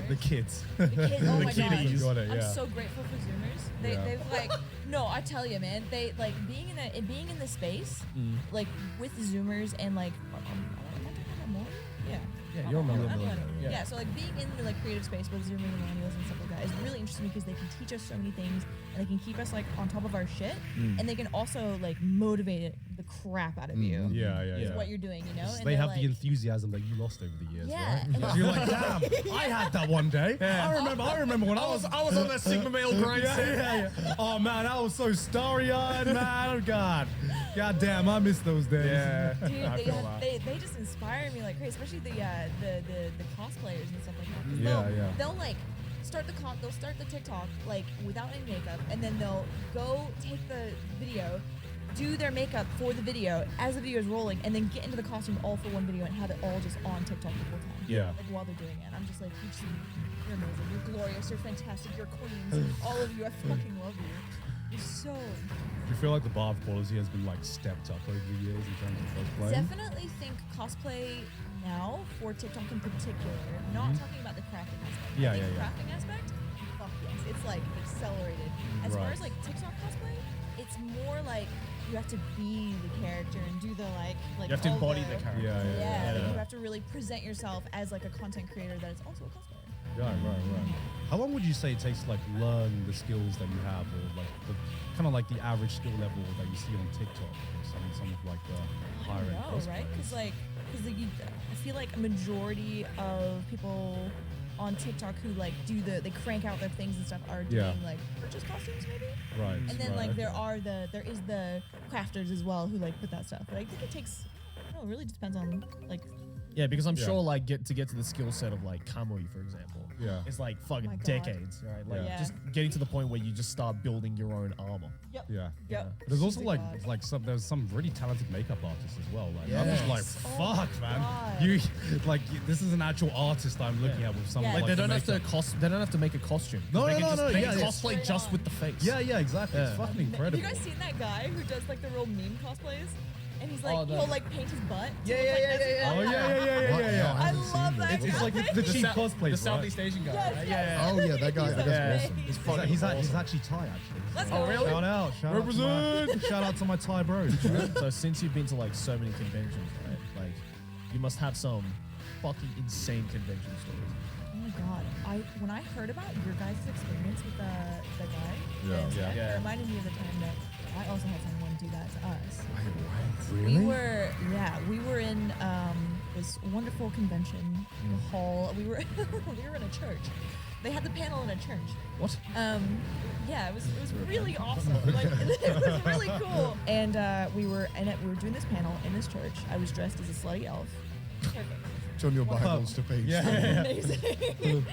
The kids. The kids, oh my kiddies. gosh. Got it, I'm yeah. so grateful for Zoomers. They've like, no, I tell you, man, they like being in the space, like with Zoomers and like, am I talking about more? Yeah. Yeah, you're a millennial. Yeah, so like being in the like creative space with Zoomers and millennials and stuff like that is really interesting because they can teach us so many things and they can keep us like on top of our shit and they can also like motivate the crap out of you. Yeah, Is what you're doing, you know? And they they're have like, the enthusiasm that you lost over the years, Yeah, right? and So you're like, damn, I had that one day. I remember when I was on that Sigma male grind yeah. Oh man, I was so starry-eyed, man. Oh god. God damn, I miss those days. Yeah. Dude, they just inspire me like crazy, especially the cosplayers and stuff like that. 'Cause they'll like they'll start the TikTok like without any makeup, and then they'll go take the video, do their makeup for the video as the video is rolling, and then get into the costume all for one video and have it all just on TikTok the whole time. Yeah. Like while they're doing it. I'm just like, you're amazing, you're glorious, you're fantastic, you're queens, all of you. I fucking love you. You're so. Do you feel like the bar of quality has been like stepped up over the years in terms of cosplay? Definitely think cosplay now for TikTok in particular. Not talking about the crafting aspect. Yeah, I think yeah. crafting aspect, fuck yes, it's like accelerated. As far Right. as like TikTok cosplay, it's more like you have to be the character and do the like. You have to all embody the character. Yeah, like you have to really present yourself as like a content creator that is also a cosplayer. Right. How long would you say it takes to like learn the skills that you have, or like the kind of like the average skill level that you see on TikTok, or some of like the higher end No, right? Because I feel like a majority of people on TikTok who like they crank out their things and stuff are doing like purchase costumes maybe. Right. And then right, like there is the crafters as well who like put that stuff. But I think it takes. No, it really just depends on like. Yeah, because I'm sure like get to the skill set of like Kamui, for example. Yeah. It's like my fucking God. decades, right? Like Yeah. just getting to the point where you just start building your own armor. Yep. Yeah. Yep. But there's also She's a like god. there's some really talented makeup artists as well. Like I'm just like, Yes. Oh fuck, my man. God. You like this is an actual artist I'm looking at with some Yeah. like, Like they the don't have to makeup. they don't have to make a costume. No, they no, can no, just no, make yeah, a yeah. cosplay Straight just on. with the face. Yeah, exactly. It's Yeah. fucking Have incredible. you guys seen that guy who does like the real meme cosplays? And he's like, Oh, no. he'll like paint his butt. to Yeah, look yeah, like yeah, this. yeah, Oh yeah. I love that It's like the guy. cheap cosplays, The right? Southeast Asian guy. Yes, right? yes. Yeah. Oh yeah, that guy. That guy's Yeah. awesome. It's He's, fucking he's awesome. actually Thai, actually. Let's Oh, go. really? Shout out shout out to my Thai bros. So since you've been to like so many conventions, right? Like you must have some fucking insane convention stories. Oh my god! When I heard about your guys' experience with the guy, Yeah. Yeah. it reminded me of the time that I also had someone do that to us. Really? We were in this wonderful convention hall. We were in a church. They had the panel in a church. What? Yeah, it was really awesome. Like it was really cool. And we were doing this panel in this church. I was dressed as a slutty elf. Perfect. Turn your Bibles to page. Amazing.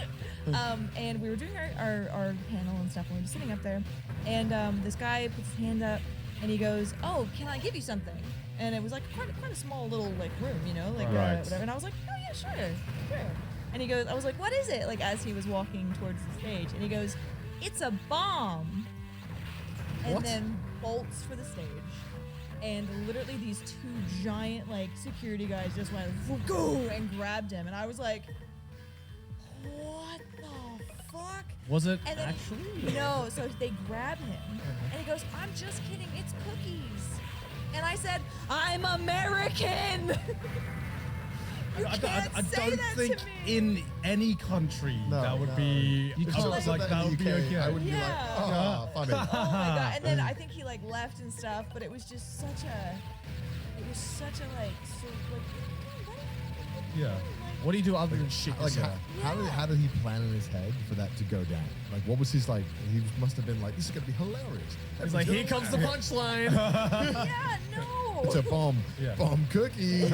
And we were doing our panel and stuff, and we were just sitting up there. And this guy puts his hand up, and he goes, "Oh, can I give you something?" And it was like quite a small little like room, you know, like Right. whatever. And I was like, "Oh yeah, sure." And he goes, I was like, "What is it?" Like as he was walking towards the stage, and he goes, "It's a bomb." And What? then bolts for the stage. And literally these two giant like security guys just went go and grabbed him, and I was like, "What the fuck?" Was it And then actually? no, so they grab him, and he goes, "I'm just kidding, it's cookies." And I said, "I'm American." You I can't say don't that think to me. in any country No, that would no. be You could've like said that that in would the be UK. okay. I would be like, Yeah. oh, funny. Oh my god! And then I think he like left and stuff, but it was just such a like Yeah. What do you do other than shit Like, yourself? how did he plan in his head for that to go down? Like, what was his like? He must have been like, this is gonna be hilarious. He's like, here comes the punchline. yeah, no. It's a bomb. Yeah. Bomb cookies.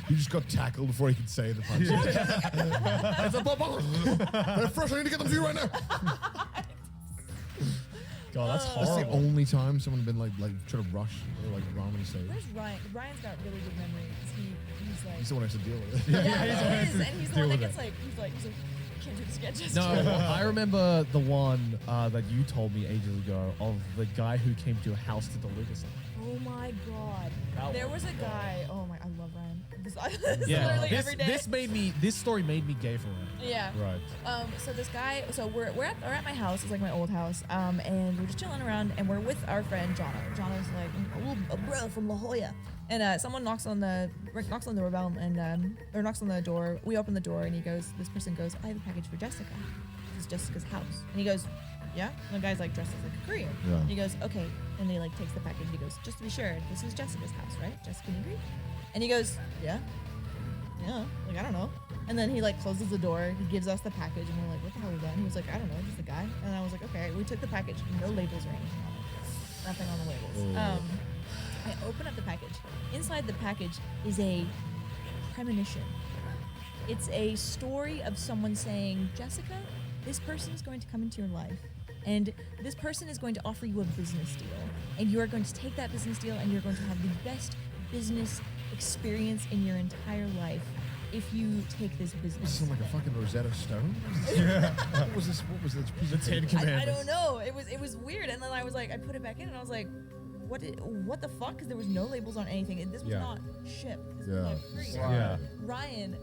You just got tackled before he could say the punchline. It's a bomb. They're fresh. I need to get them to you right now. God, that's That's horrible. the only time someone been like trying to rush or like run on stage. Where's Ryan? Ryan's got really good memory. 'Cause he's like, He's the one who has to deal with it. yeah, he's he the one is, to and he's the deal one that with gets it. like, he's like, can't do the sketches. No, I remember the one that you told me ages ago of the guy who came to your house to deliver something. Oh my god. That There one. was a guy. Oh my, I love Ryan. This Yeah, literally every day. this story made me gay for him. Yeah. Right. So this guy, so we're at my house. It's like my old house. And we're just chilling around, and we're with our friend Jono. Jono's like a bro from La Jolla. And someone knocks on the doorbell, and or knocks on the door. We open the door, and this person goes, "I have a package for Jessica. This is Jessica's house." And he goes, yeah. And the guy's like dressed as like a courier. Yeah. And he goes, okay. And he like takes the package. He goes, just to be sure, this is Jessica's house, right? Jessica Negri? And he goes, yeah. Yeah. Like, I don't know. And then he like closes the door. He gives us the package, and we're like, what the hell is that? And he was like, I don't know, just a guy. And I was like, okay. We took the package. No labels or anything on it. Nothing on the labels. I open up the package. Inside the package is a premonition. It's a story of someone saying, Jessica, this person is going to come into your life, and this person is going to offer you a business deal, and you are going to take that business deal, and you're going to have the best business experience in your entire life if you take this business. This is like a fucking Rosetta Stone. What was this? What was this? Piece The of Ten paper? Commandments. I don't know. It was weird, and then I was like, I put it back in, and I was like, what the fuck? Because there was no labels on anything. And this was not shipped. This was not free. Yeah. Ryan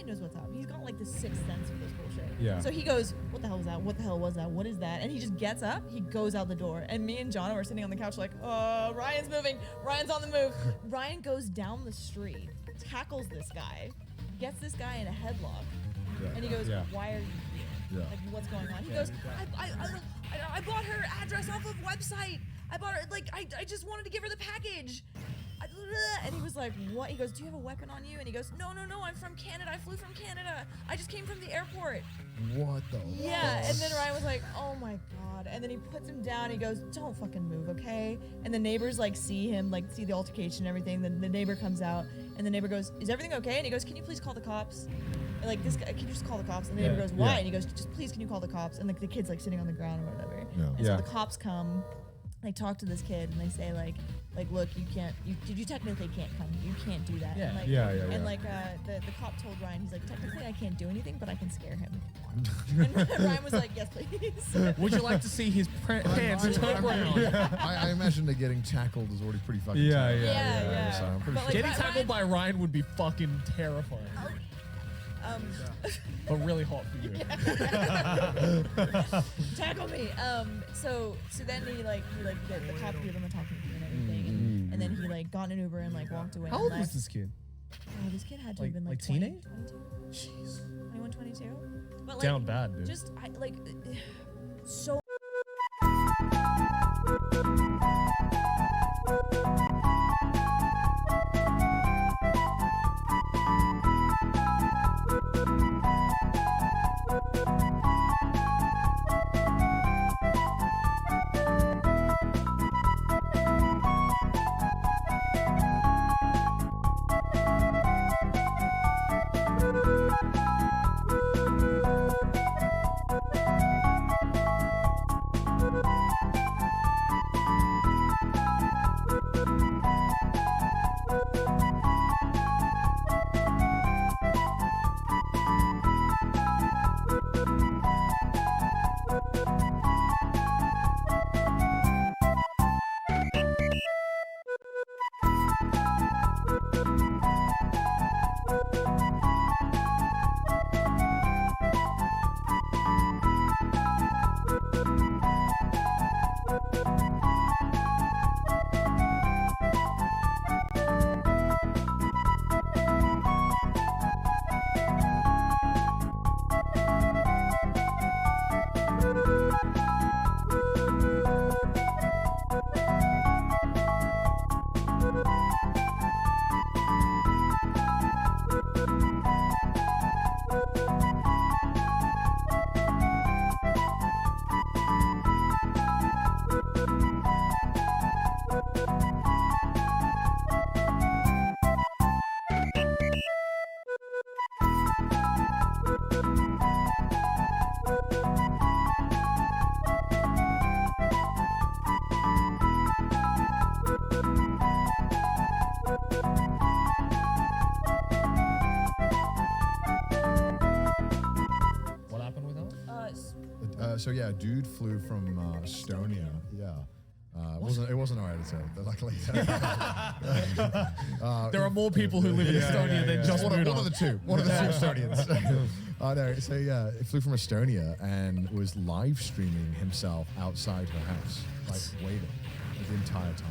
knows what's up. He's got like the sixth sense for this bullshit. Yeah. So he goes, what the hell was that? What the hell was that? What is that? And he just gets up. He goes out the door. And me and John were sitting on the couch like, Ryan's moving. Ryan's on the move. Ryan goes down the street, tackles this guy, gets this guy in a headlock, and he goes, why are you here? Yeah. Like, what's going on? He goes, I bought her address off of website. I bought her, like, I just wanted to give her the package. And he was like, what? He goes, do you have a weapon on you? And he goes, no, I'm from Canada. I flew from Canada. I just came from the airport. What the? Yeah. And then Ryan was like, oh my God. And then he puts him down. He goes, don't fucking move, okay? And the neighbors like see him, like see the altercation and everything. Then the neighbor comes out and the neighbor goes, is everything okay? And he goes, can you please call the cops? And like, this guy, can you just call the cops? And the neighbor goes, why? And he goes, just please, can you call the cops? And like the kid's like sitting on the ground or whatever. Yeah. And so the cops come, they talk to this kid and they say like look, you can't, you technically can't come, you can't do that. Yeah. And like, And like the cop told Ryan, he's like, technically I can't do anything, but I can scare him. And Ryan was like, yes, please. Would you like to see his pants turn around? I imagine that getting tackled is already pretty fucking Yeah, terrible. yeah. So I'm pretty But, sure. like, Getting tackled by Ryan would be fucking terrifying. But really hot for you. Tackle me. So then he the cop gave him a talking to and everything, and then he like got in an Uber and like walked away. How and old left. was this kid? Oh, this kid had to Like- have been like 20, teenage? 22. Jeez. 21, 22. But like, Down bad, dude. just so. What happened with that? So yeah, a dude flew from Estonia. Yeah. It wasn't our editor, but luckily. There are more people who live in Estonia than just one Moodle. of the two. One of the two Estonians. No, so yeah, he flew from Estonia and was live streaming himself outside her house, like waiting the entire time.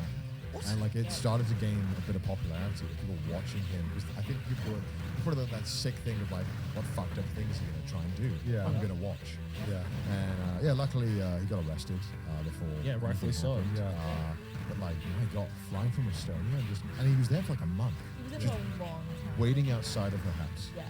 And like it started to gain a bit of popularity with people watching him because I think people were part of that sick thing of like, what fucked up things are you gonna try and do? Yeah. I'm gonna watch. Yeah. And luckily he got arrested before. Yeah, rightfully so. happened. Yeah. But like, my God, flying from Estonia and he was there for like a month, He was in just for a long time. waiting outside of her house. Yeah.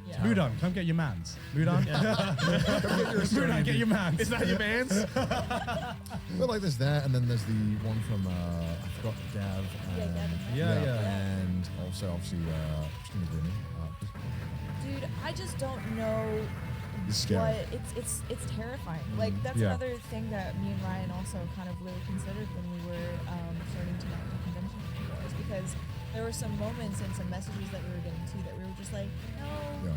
Yeah. Mudan, come get your mans. Mudan, Mudan, get your mans. Is that your man's? But like there's that, and then there's the one from I forgot Gav. Yeah, Gavin. Yeah. And also obviously Christina Grimmie. Dude, I just don't know It's scary. what it's terrifying. Like that's Yeah. another thing that me and Ryan also kind of really considered when we were starting to mount the convention before, is because there were some moments and some messages that we were getting to that we were just like, no, Yeah.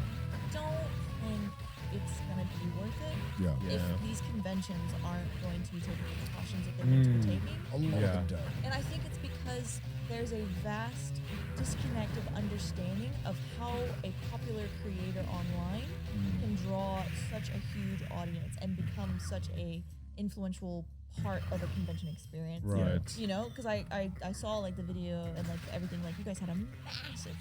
don't think it's gonna be worth it. Yeah. If these conventions aren't going to take the precautions that they need to be taking. A lot Yeah. of them don't. And I think it's because there's a vast disconnect of understanding of how a popular creator online can draw such a huge audience and become such a influential part of a convention experience. Right. You know, because I saw like the video and like everything, like you guys had a massive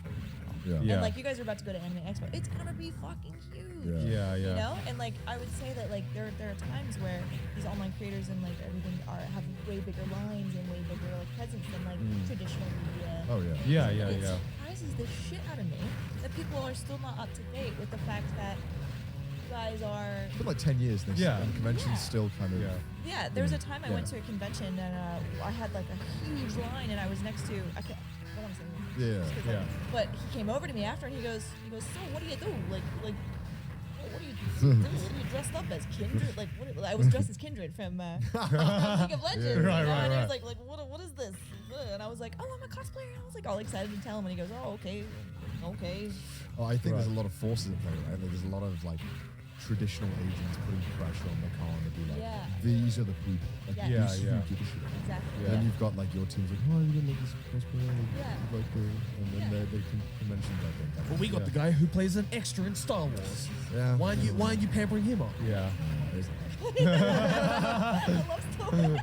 Yeah. Yeah. and like you guys are about to go to Anime Expo. It's gonna be fucking huge. Yeah. You know, and like I would say that like there are times where these online creators and like everything have way bigger lines and way bigger like presence than like traditional media. Oh yeah. Yeah. It surprises the shit out of me that people are still not up to date with the fact that you guys are. It's been like 10 years next Yeah. and the convention's Yeah. still kind of. Yeah. Yeah, there was a time I went Yeah. to a convention and I had like a huge line and I was next to I don't want to say names, Yeah. just 'cause, Yeah. like, but he came over to me after and he goes, so what do you do? Like what do you do? What are you dressed up as? Kindred? Like what? I was dressed as Kindred from League of Legends. you know? Right, And he right. was like what is this? And I was like, oh, I'm a cosplayer. And I was like all excited to tell him, and he goes, oh, okay. Oh, I think there's a Right. lot of forces at play, right? Like, there's a lot of like traditional agents putting pressure on the con to be like, Yeah. these are the people. Like, Yeah. these Yeah. who give a shit. Exactly. And then you've got like your teams like, oh, you're gonna make this cosplayer. Yeah. Like, and then Yeah. they conventions, I think. Well, we got Yeah. the guy who plays an extra in Star Wars. Yeah. Why aren't you pampering him up? Yeah. I love Star Wars.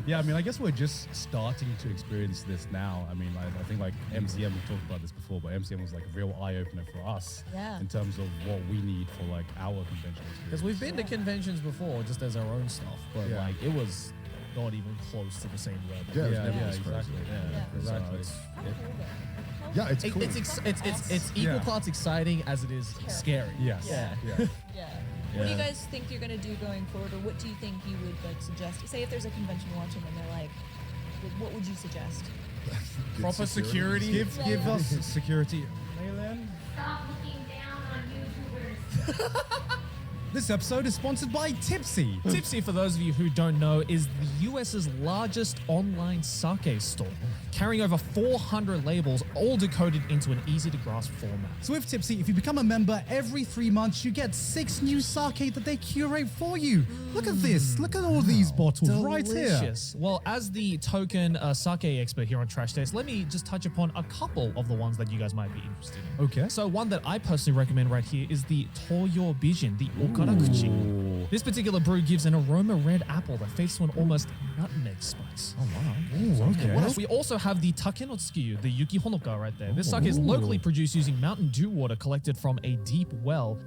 Yeah, I mean, I guess we're just starting to experience this now. I mean, I think like MCM, we've talked about this before, but MCM was like a real eye-opener for us Yeah. in terms of what we need for like our convention experience. Because we've been to conventions before, just as our own stuff, but Yeah. like it was not even close to the same level. Yeah, it was Yeah, never yeah, this crazy. exactly. Yeah. Exactly. it's- How cool though. Yeah, it's cool. It's equal Yeah. parts exciting as it is scary. Yes. Yeah. Yeah. Yeah. What do you Yeah. guys think you're gonna do going forward, or what do you think you would like suggest? Say if there's a convention watching and they're like, what would you suggest? Good Proper security. Give us security. Stop looking down on YouTubers. This episode is sponsored by Tipsy. Tipsy, for those of you who don't know, is the US's largest online sake store, carrying over 400 labels, all decoded into an easy-to-grasp format. So with Tipsy, if you become a member, every 3 months you get 6 new sake that they curate for you. Look at this. Look at all these bottles right here. Delicious. Well, as the token sake expert here on Trash Taste, let me just touch upon a couple of the ones that you guys might be interested in. Okay. So one that I personally recommend right here is the Toyo Bijin, the Okarakuchi. This particular brew gives an aroma red apple that fades to an almost nutmeg spice. Oh, wow. Ooh, okay. What else? We also have the Takenotsuki, the Yuki Honoka right there. This sake is locally produced using mountain dew water collected from a deep well.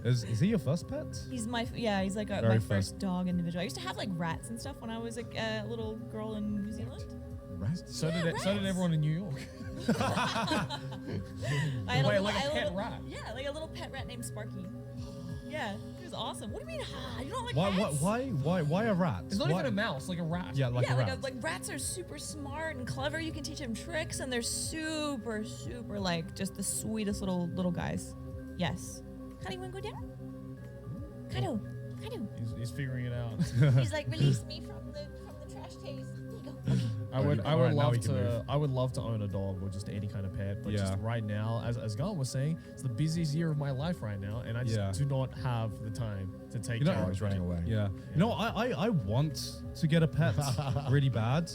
Is he your first pet? He's my he's like Very my first. first dog individual. I used to have like rats and stuff when I was like a little girl in New Zealand. Rest? So Yeah, did everyone in New York. I had Wait, a, like a I had pet little, rat? Yeah, like a little pet rat named Sparky. Yeah, he was awesome. What do you mean? You don't like Why rats? why a rat? It's not Why- even a mouse, like a rat. Yeah, like yeah, a rat. like rats are super smart and clever. You can teach them tricks, and they're super like just the sweetest little guys. Yes. Kado, you wanna go down? Kado. He's figuring it out. He's like, release me from the trash case. There you go. Okay. I would Alright, now love we can move. to own a dog or just any kind of pet, but just Yeah. right now, as Gal was saying, it's the busiest year of my life right now, and I just do not have the time to take care of he's running away. Yeah. No, I want to get a pet really bad.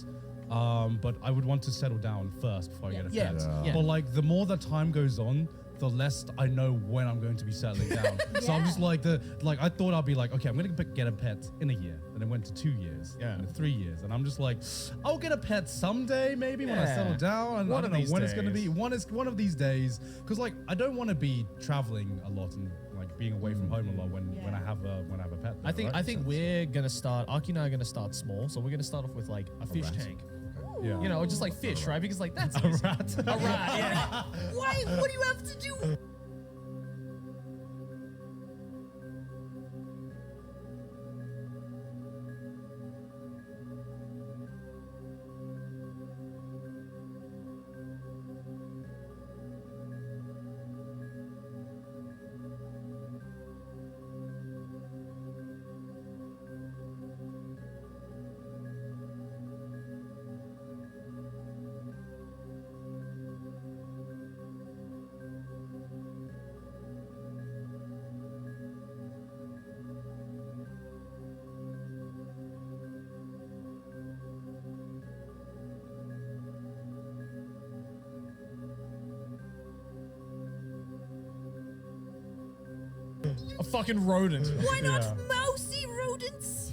But I would want to settle down first before I get a Yeah. pet. Yeah. But like the more the time goes on, the less I know when I'm going to be settling down. So I'm just like I thought I'd be like, okay, I'm gonna get a pet in a year, and it went to 2 years, and 3 years, and I'm just like, I'll get a pet someday, maybe when I settle down, and I don't know when it's gonna be. One of these days, because like I don't want to be traveling a lot and like being away from home a lot when I have a pet. I think we're gonna start. Aki and I are gonna start small, so we're gonna start off with like a fish rat. tank. Yeah. You know, just like fish, right? Because like that's A easy. rat. A rat, yeah. Why? What do you have to do? A fucking rodent. Why not mousy rodents?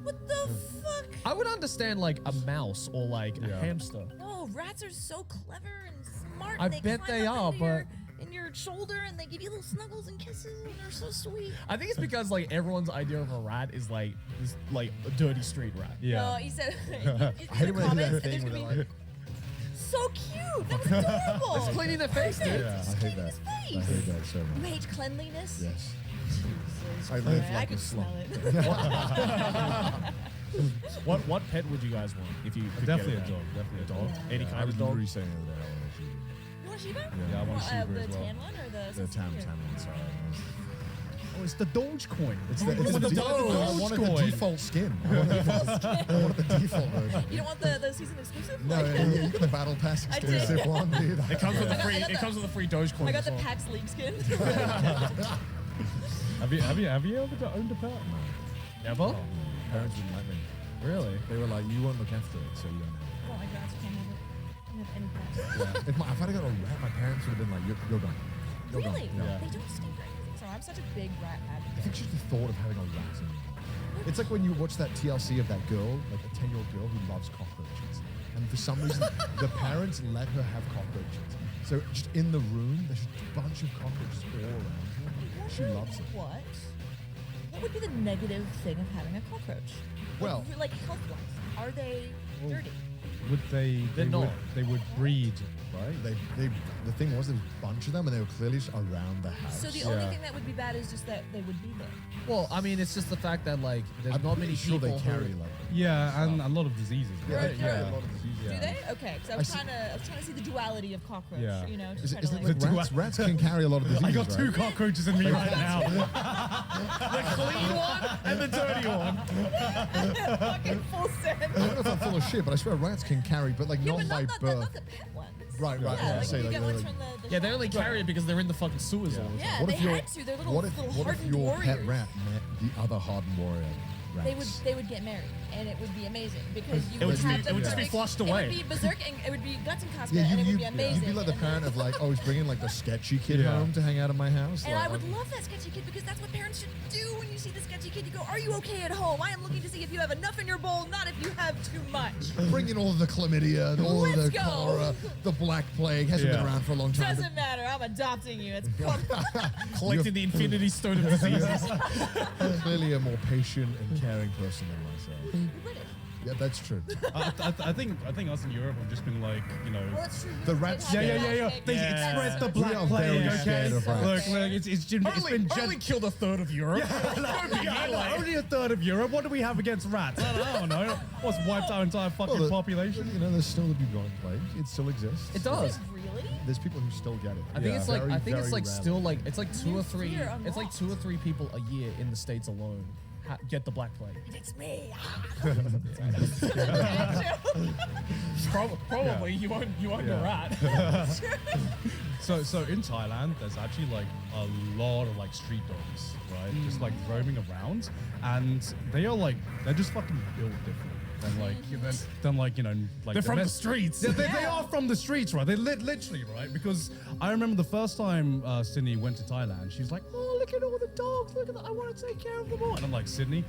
What the fuck? I would understand like a mouse or like a hamster. No, rats are so clever and smart. I and they bet climb they up are, into but- in your shoulder and they give you little snuggles and kisses and they're so sweet. I think it's because like everyone's idea of a rat is like this like a dirty street rat. Yeah. No, he said in hate the when they do comments, that there's thing gonna where be they're like, so cute. That was adorable. It's cleaning their face, dude. yeah, I hate that. I hate that so You much. hate cleanliness? Yes. Jesus I live Christ. like I a could slum. smell it. What pet would you guys want if you could Definitely get a dog. Definitely a dog. Any I kind was of dog? literally saying the other day, I want a Shiba. You want a Shiba? Yeah, I want a Shiba the as well. tan one or the The tam Sicilian? one, sorry. Oh, it's the Dogecoin. It's Oh, the, it's you want the the default. I wanted the Dogecoin. default skin. I wanted the default version. You don't want the season exclusive? No, you got the battle pass I exclusive did. one, dude. It comes with I a got- free. I got It the- comes with a free Dogecoin. I got the as well. PAX League skin. Have you ever owned a pet? Never. Parents wouldn't let me. Really? They were like, you won't look after it, so you don't have I don't like rats. You can't have it. I don't have any pets. it. If I had got a rat, my parents would have been like, you're gone. You're gone. Really? Yeah. They don't stink or anything. So I'm such a big rat I advocate. think just the thought of having a rat in it. It's like when you watch that TLC of that girl, like a 10-year-old girl who loves cockroaches. And for some reason, the parents let her have cockroaches. So just in the room, there's just a bunch of cockroaches all around her. She loves it. What would be the negative thing of having a cockroach? Well- like health-wise, are they dirty? Would they? They're not. They would breed, right? The thing was, there was a bunch of them, and they were clearly just around the house. So the only thing that would be bad is just that they would be there. Well, I mean, it's just the fact that like there's I'm not pretty many sure people they carry who, like. Yeah, and a lot of diseases. Yeah, right? they carry a lot of diseases. Do they? Okay, because I was see- trying to see the duality of cockroach. Yeah. You know, to Is try it to like like. rats can carry a lot of diseases, I got two right? cockroaches in me right now. the clean one and the dirty one. fucking full send. I don't know if I'm full of shit, but I swear rats can carry, but like Yeah, not but by not birth. the pet ones. Right, right. Yeah, I like say you like, get they're ones like- from the Yeah, they only carry it because they're in the fucking sewers all the time. Yeah, What they if your had to. They're little, what if little what if hardened your warriors. pet rat met the other hardened warrior rats? They would get married, and it would be amazing because you It would would just have be- them it would just be perfect- flushed It away. would be berserk, and it would be guts and Casca, Yeah, and it you, would be amazing. you'd be like the and parent of like, oh, he's bringing like the sketchy kid Yeah. home to hang out at my house. And like, I would love that sketchy kid because that's what parents parents should do when you see the sketchy kid. You go, are you okay at home? I am looking to see if you have enough in your bowl, not if you have too much. Bring in all of the chlamydia, all of Let's the go. cholera, the black plague. Hasn't been around for a long time. Doesn't matter. I'm adopting you. It's Collecting the Infinity Stone of diseases. Clearly a more patient and caring person than myself. Yeah, that's true. I think us in Europe have just been like, you know, that's true. The rats. yeah. They spread the black plague. Okay, of rats. look, it's been killed a third of Europe. only a third of Europe. What do we have against rats? I don't know. What's wiped our entire fucking population? You know, there's still the bubonic plague. It still exists. It does. Really? There's people who still get it. I think it's like Very, I think it's very like rarely. still like it's like two or three. Fear It's like 2 or 3 people a year in the States alone get the black plague. It's me. Probably you won't the rat. So in Thailand, there's actually like a lot of like street dogs, right? Just like roaming around, and they're just fucking built different. Than like, you know, like They're from the streets. They are from the streets, right? They literally, right? Because I remember the first time Sydney went to Thailand, she's like, "Oh, look at all the dogs! Look at that! I want to take care of them all." And I'm like, "Sydney,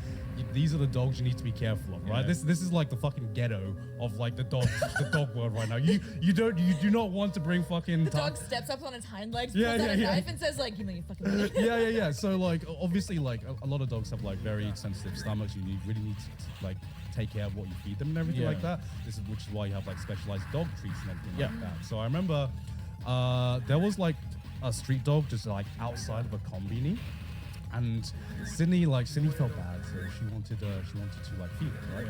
these are the dogs you need to be careful of, right? Yeah. This is like the fucking ghetto of like the dog world right now. You do not want to bring fucking The dog steps up on its hind legs, Yeah, pulls out a yeah. knife, and says, like, "Give me a fucking minute." yeah. So like obviously like a lot of dogs have like very sensitive stomachs. You really need to like take care of what you feed them and everything Yeah. like that. Which is why you have like specialized dog treats and everything Yeah. like that. So I remember there was like a street dog just like outside of a combini, and Sydney felt bad, so she wanted to like feed it, right?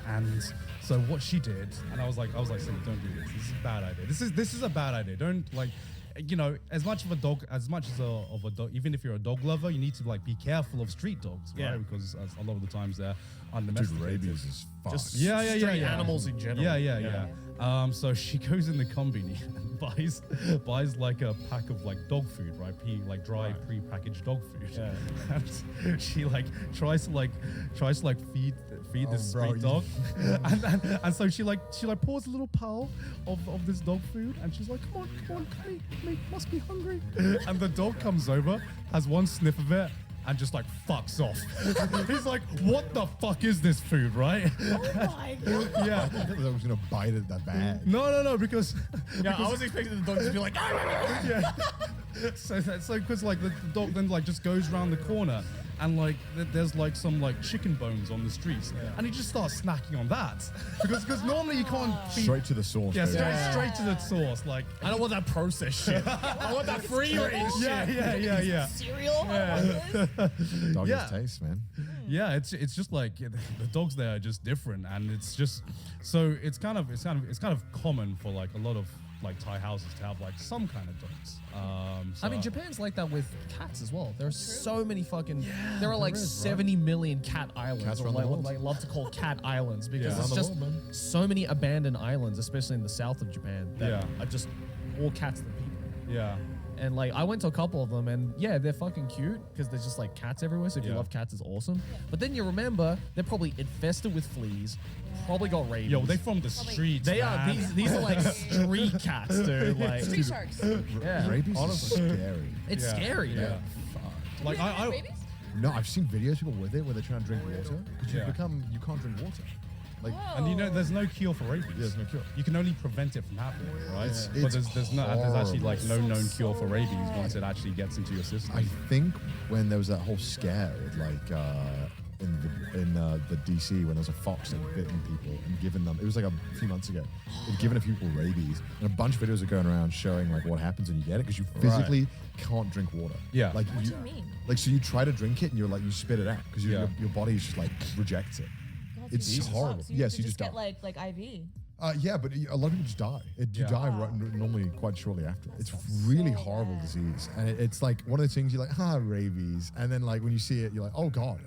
And so what she did, and I was like, Sydney, don't do this. This is a bad idea. This is a bad idea. Don't like. You know, as much as a dog, even if you're a dog lover, you need to like be careful of street dogs, right? Yeah. Because a lot of the times they're Dude, undomesticated. rabies is fucked. Just Yeah. animals in general. Yeah. So she goes in the combini and buys like a pack of like dog food, right? Dry pre-packaged dog food. Yeah. And she like tries to feed this bro, street dog, and so she pours a little pile of this dog food, and she's like, come on, come eat, must be hungry. And the dog comes over, has one sniff of it, and just like fucks off. He's like, what the fuck is this food, right? Oh my god. Yeah. I thought I was gonna bite it that bad. No, because Yeah, I was expecting the dog to be like, yeah. So because like the dog then like just goes around the corner, and like there's like some like chicken bones on the streets, and he just starts snacking on that because normally you can't feed. Straight to the source. Yeah, baby. straight to the source. Like I don't want that processed shit. I want that free range. yeah. Cereal. Dog Yeah. has taste, man. Yeah, it's just like the dogs there are just different, and it's just so it's kind of common for like a lot of like Thai houses to have like some kind of dogs. I mean, Japan's like that with cats as well. There are so many fucking. There are like 70 million cat islands, Cats or around the like what world. I love to call cat islands, because Yeah. it's Around the just world, man. so many abandoned islands, especially in the south of Japan, that Yeah. are just more cats than people. Yeah. And like, I went to a couple of them, and yeah, they're fucking cute because there's just like cats everywhere. So if you Yeah. love cats, it's awesome. But then you remember they're probably infested with fleas, probably got rabies. Yo, they from the streets. They are man. these are like street cats, dude. Like, Street sharks. yeah, Rabies honestly, is scary. it's Yeah. scary. Yeah. Fuck. Like I Rabies? No, I've seen videos of people with it where they're trying to drink water because Yeah. you can't drink water. Like, and you know, there's no cure for rabies. there's no cure. You can only prevent it from happening, right? Yeah. But It's there's actually like no horrible. known cure for rabies sad. once it actually gets into your system. I think when there was that whole scare with like in the DC when there was a fox that had bitten people and given them, it was like a few months ago, it had given a few people rabies, and a bunch of videos are going around showing like what happens when you get it because you physically can't drink water. Yeah. Like What do you mean? Like, so you try to drink it and you're like, you spit it out because Yeah. your body just like rejects it. God, It's so you horrible. suck. So Yes, you you just just get die. like IV. Yeah, but a lot of people just die. You Yeah. die normally quite shortly after. It's really so horrible bad. disease, and it's like one of those things you're like, rabies, and then like when you see it, you're like, oh god,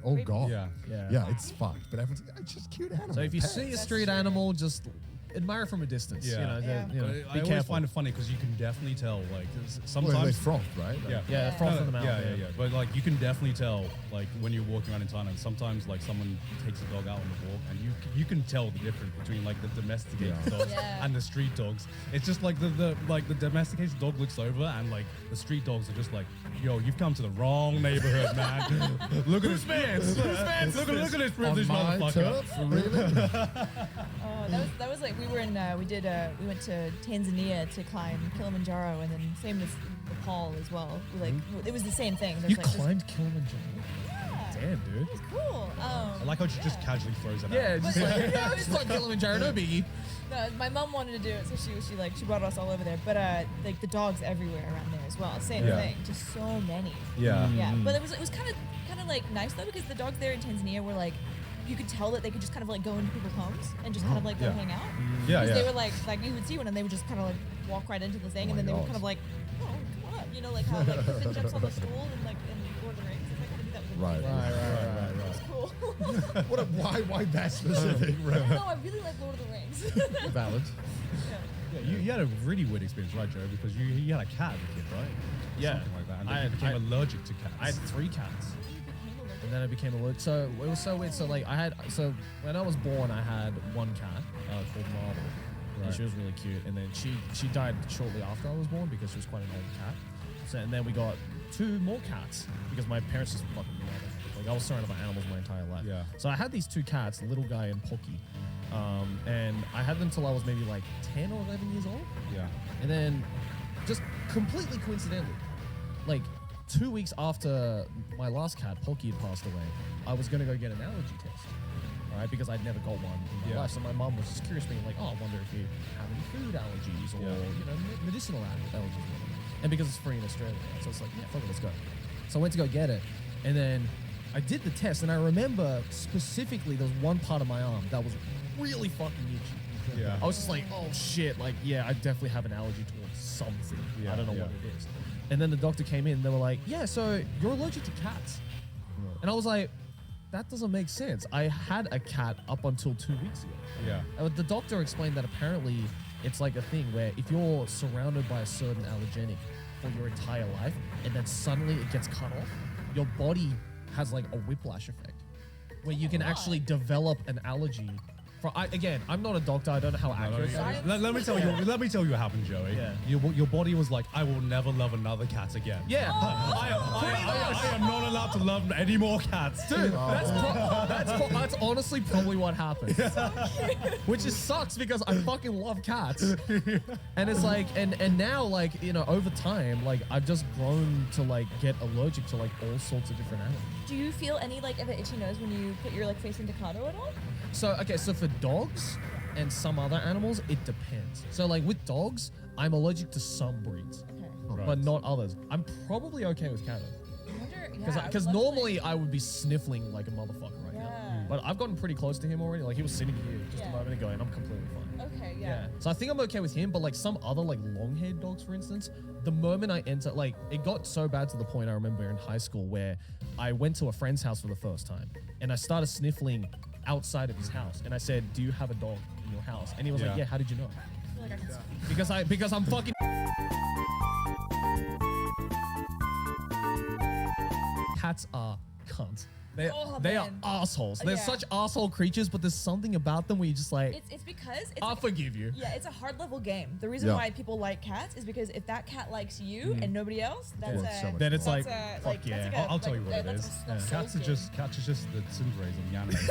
Yeah. yeah, it's fucked. But everyone's like, it's just cute animal. So if you pet." see a street animal, just admire from a distance. Yeah. You know, Yeah. you know, I be always careful. find it funny because you can definitely tell, like, Well, sometimes. they froth, right? Like, Yeah. Yeah, Yeah. froth in the mouth. Yeah. But like, you can definitely tell, like, when you're walking around in Thailand, sometimes like someone takes a dog out on the walk, and you can tell the difference between like the domesticated dogs Yeah. and the street dogs. It's just like the domesticated dog looks over, and like the street dogs are just like, yo, you've come to the wrong neighborhood, man. Look at this man. Look at this privileged On my motherfucker. turf, really? Oh, that was like we went to Tanzania to climb Kilimanjaro, and then same with Nepal as well. It was the same thing. There's You like this- climbed Kilimanjaro? Yeah. Damn, dude. It was cool. I like how she just casually throws it out. Yeah, just like, like- yeah, just like Kilimanjaro, no biggie. No, my mom wanted to do it, so she brought us all over there. But like the dogs everywhere around there as well. Same Yeah. thing, just so many. Yeah. Yeah, but it was kind of like nice though, because the dogs there in Tanzania were like, you could tell that they could just kind of like go into people's homes and just kind of like go Yeah. hang out. Yeah, Because yeah. they were like you would see one and they would just kind of like walk right into the thing, and then they would kind of like, oh, come on, you know, like how like the Finn jumps on the stool and like in Lord of the Rings, if I kind of do that with the Right. It was cool. Why that specific? Right. No, I really like Lord of the Rings. Valid. Yeah, you had a really weird experience, right, Joe? Because you had a cat as a kid, right? Yeah. Something like that. And I then you had- became I- allergic to cats. I had 3 cats. And then I became allergic. So it was so weird. So like so when I was born, I had 1 cat called Marble. Right. And she was really cute. And then she died shortly after I was born because she was quite an old cat. So and then we got 2 more cats because my parents just fucking loved it. Like I was surrounded by animals my entire life. Yeah. So I had these 2 cats, Little Guy and Pocky. And I had them till I was maybe like 10 or 11 years old. Yeah. And then, just completely coincidentally, like 2 weeks after my last cat, Pocky, had passed away, I was gonna go get an allergy test, all right? Because I'd never got one in my Yeah. life. So my mom was just curious, being like, "Oh, I wonder if you have any food allergies or you know medicinal allergies." And because it's free in Australia, so it's like, yeah, fuck it, let's go. So I went to go get it, and then I did the test, and I remember specifically there was one part of my arm that was really fucking itchy. Yeah. I was just like, oh shit, like, yeah, I definitely have an allergy towards something. Yeah, I don't know yeah. what it is. And then the doctor came in, they were like, yeah, so you're allergic to cats. And I was like, that doesn't make sense. I had a cat up until 2 weeks ago. Yeah. The doctor explained that apparently it's like a thing where if you're surrounded by a certain allergenic for your entire life and then suddenly it gets cut off, your body has like a whiplash effect where you can actually develop an allergy. Again, I'm not a doctor. I don't know how accurate that is. Let me tell you. Let me tell you what happened, Joey. Yeah. Your body was like, I will never love another cat again. Yeah. I am not allowed to love any more cats. Dude, that's honestly probably what happened. Which is sucks because I fucking love cats. And it's like, and now like, you know, over time, like I've just grown to like get allergic to like all sorts of different animals. Do you feel any like of an itchy nose when you put your like face into Kato at all? So, okay, so for dogs and some other animals, it depends. So like with dogs, I'm allergic to some breeds, Okay. but not others. I'm probably okay with cattle. I wonder, Because normally I would be sniffling like a motherfucker right now. Yeah. But I've gotten pretty close to him already. Like he was sitting here just a Yeah. moment ago and I'm completely fine. Okay, Yeah. yeah. So I think I'm okay with him, but like some other like long-haired dogs, for instance, the moment I enter, like it got so bad to the point I remember in high school where I went to a friend's house for the first time and I started sniffling outside of his house and I said, "Do you have a dog in your house?" And he was like, Yeah. "Yeah, how did you know?" I feel like I can speak. Because I'm fucking cats are cunts. They are man. assholes. They're Yeah. such asshole creatures, but there's something about them where you just like, It's because it's I'll forgive you. yeah, it's a hard level game. The reason Yeah. why people like cats is because if that cat likes you and nobody else, that's Well, a so much Then it's that's like, a, fuck yeah. that's like a, I'll tell like, you what it that's is. a soul Cats are game. just the cinderays of the anime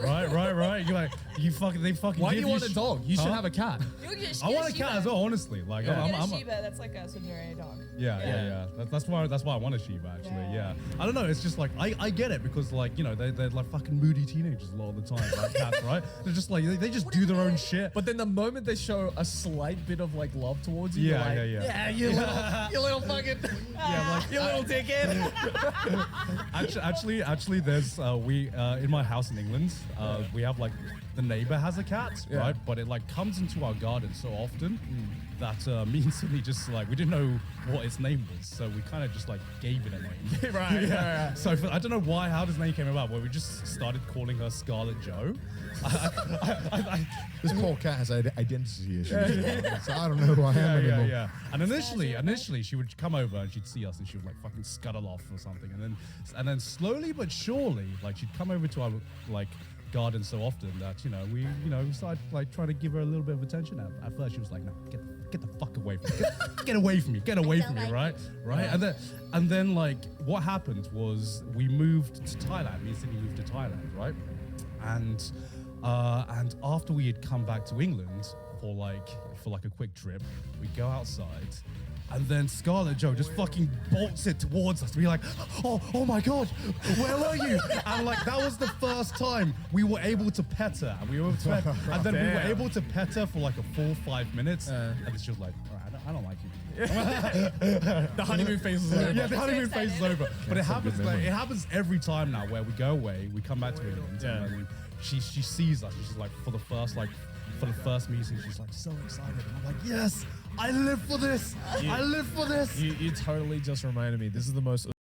world. right. You're like, they fucking. Why do give you want a sh- dog? You should Huh? have a cat. You get I want a Shiba. cat as well, honestly. Like, Yeah. Get a I'm Shiba, that's like a Siberian dog. Yeah. That's why I want a Shiba actually. Yeah. I don't know. It's just like I get it because like you know they're like fucking moody teenagers a lot of the time. Like cats, right? They're just like they just do their own shit. But then the moment they show a slight bit of like love towards you, Yeah, you're like, yeah. you little fucking, like, you little dickhead. Actually, there's we in my house in England, we have like the neighbor has a cat, Yeah. right? But it like comes into our garden so often that me and Sydney just like we didn't know what its name was, so we kind of just like gave it a name. Right, right. So I don't know how this name came about, where we just started calling her Scarlet Joe. This poor cat has identity issues. So I don't know who I am anymore. Yeah. And initially she would come over and she'd see us and she would like fucking scuttle off or something, and then slowly but surely, like she'd come over to our like garden so often that we started like trying to give her a little bit of attention. At first she was like, no, get the fuck away from me, get away from me, right? And then like what happened was we moved to Thailand. Me and Sydney moved to Thailand, right? And after we had come back to England for like a quick trip, we go outside, and then Scarlet Joe just fucking bolts it towards us. We're like, oh my god, where are you? And like that was the first time we were able to pet her, and we were able to pet her for like a full 5 minutes, and then she was like, all right, I don't like you. The honeymoon phase is over. Yeah, the honeymoon So phase is excited. over. But it some happens good like, memory. it happens every time now where we go away, we come back to England, Yeah. and then she sees us, and she's like, for the first meeting, she's like so excited. And I'm like, yes, I live for this. I live for this. You totally just reminded me. This is the most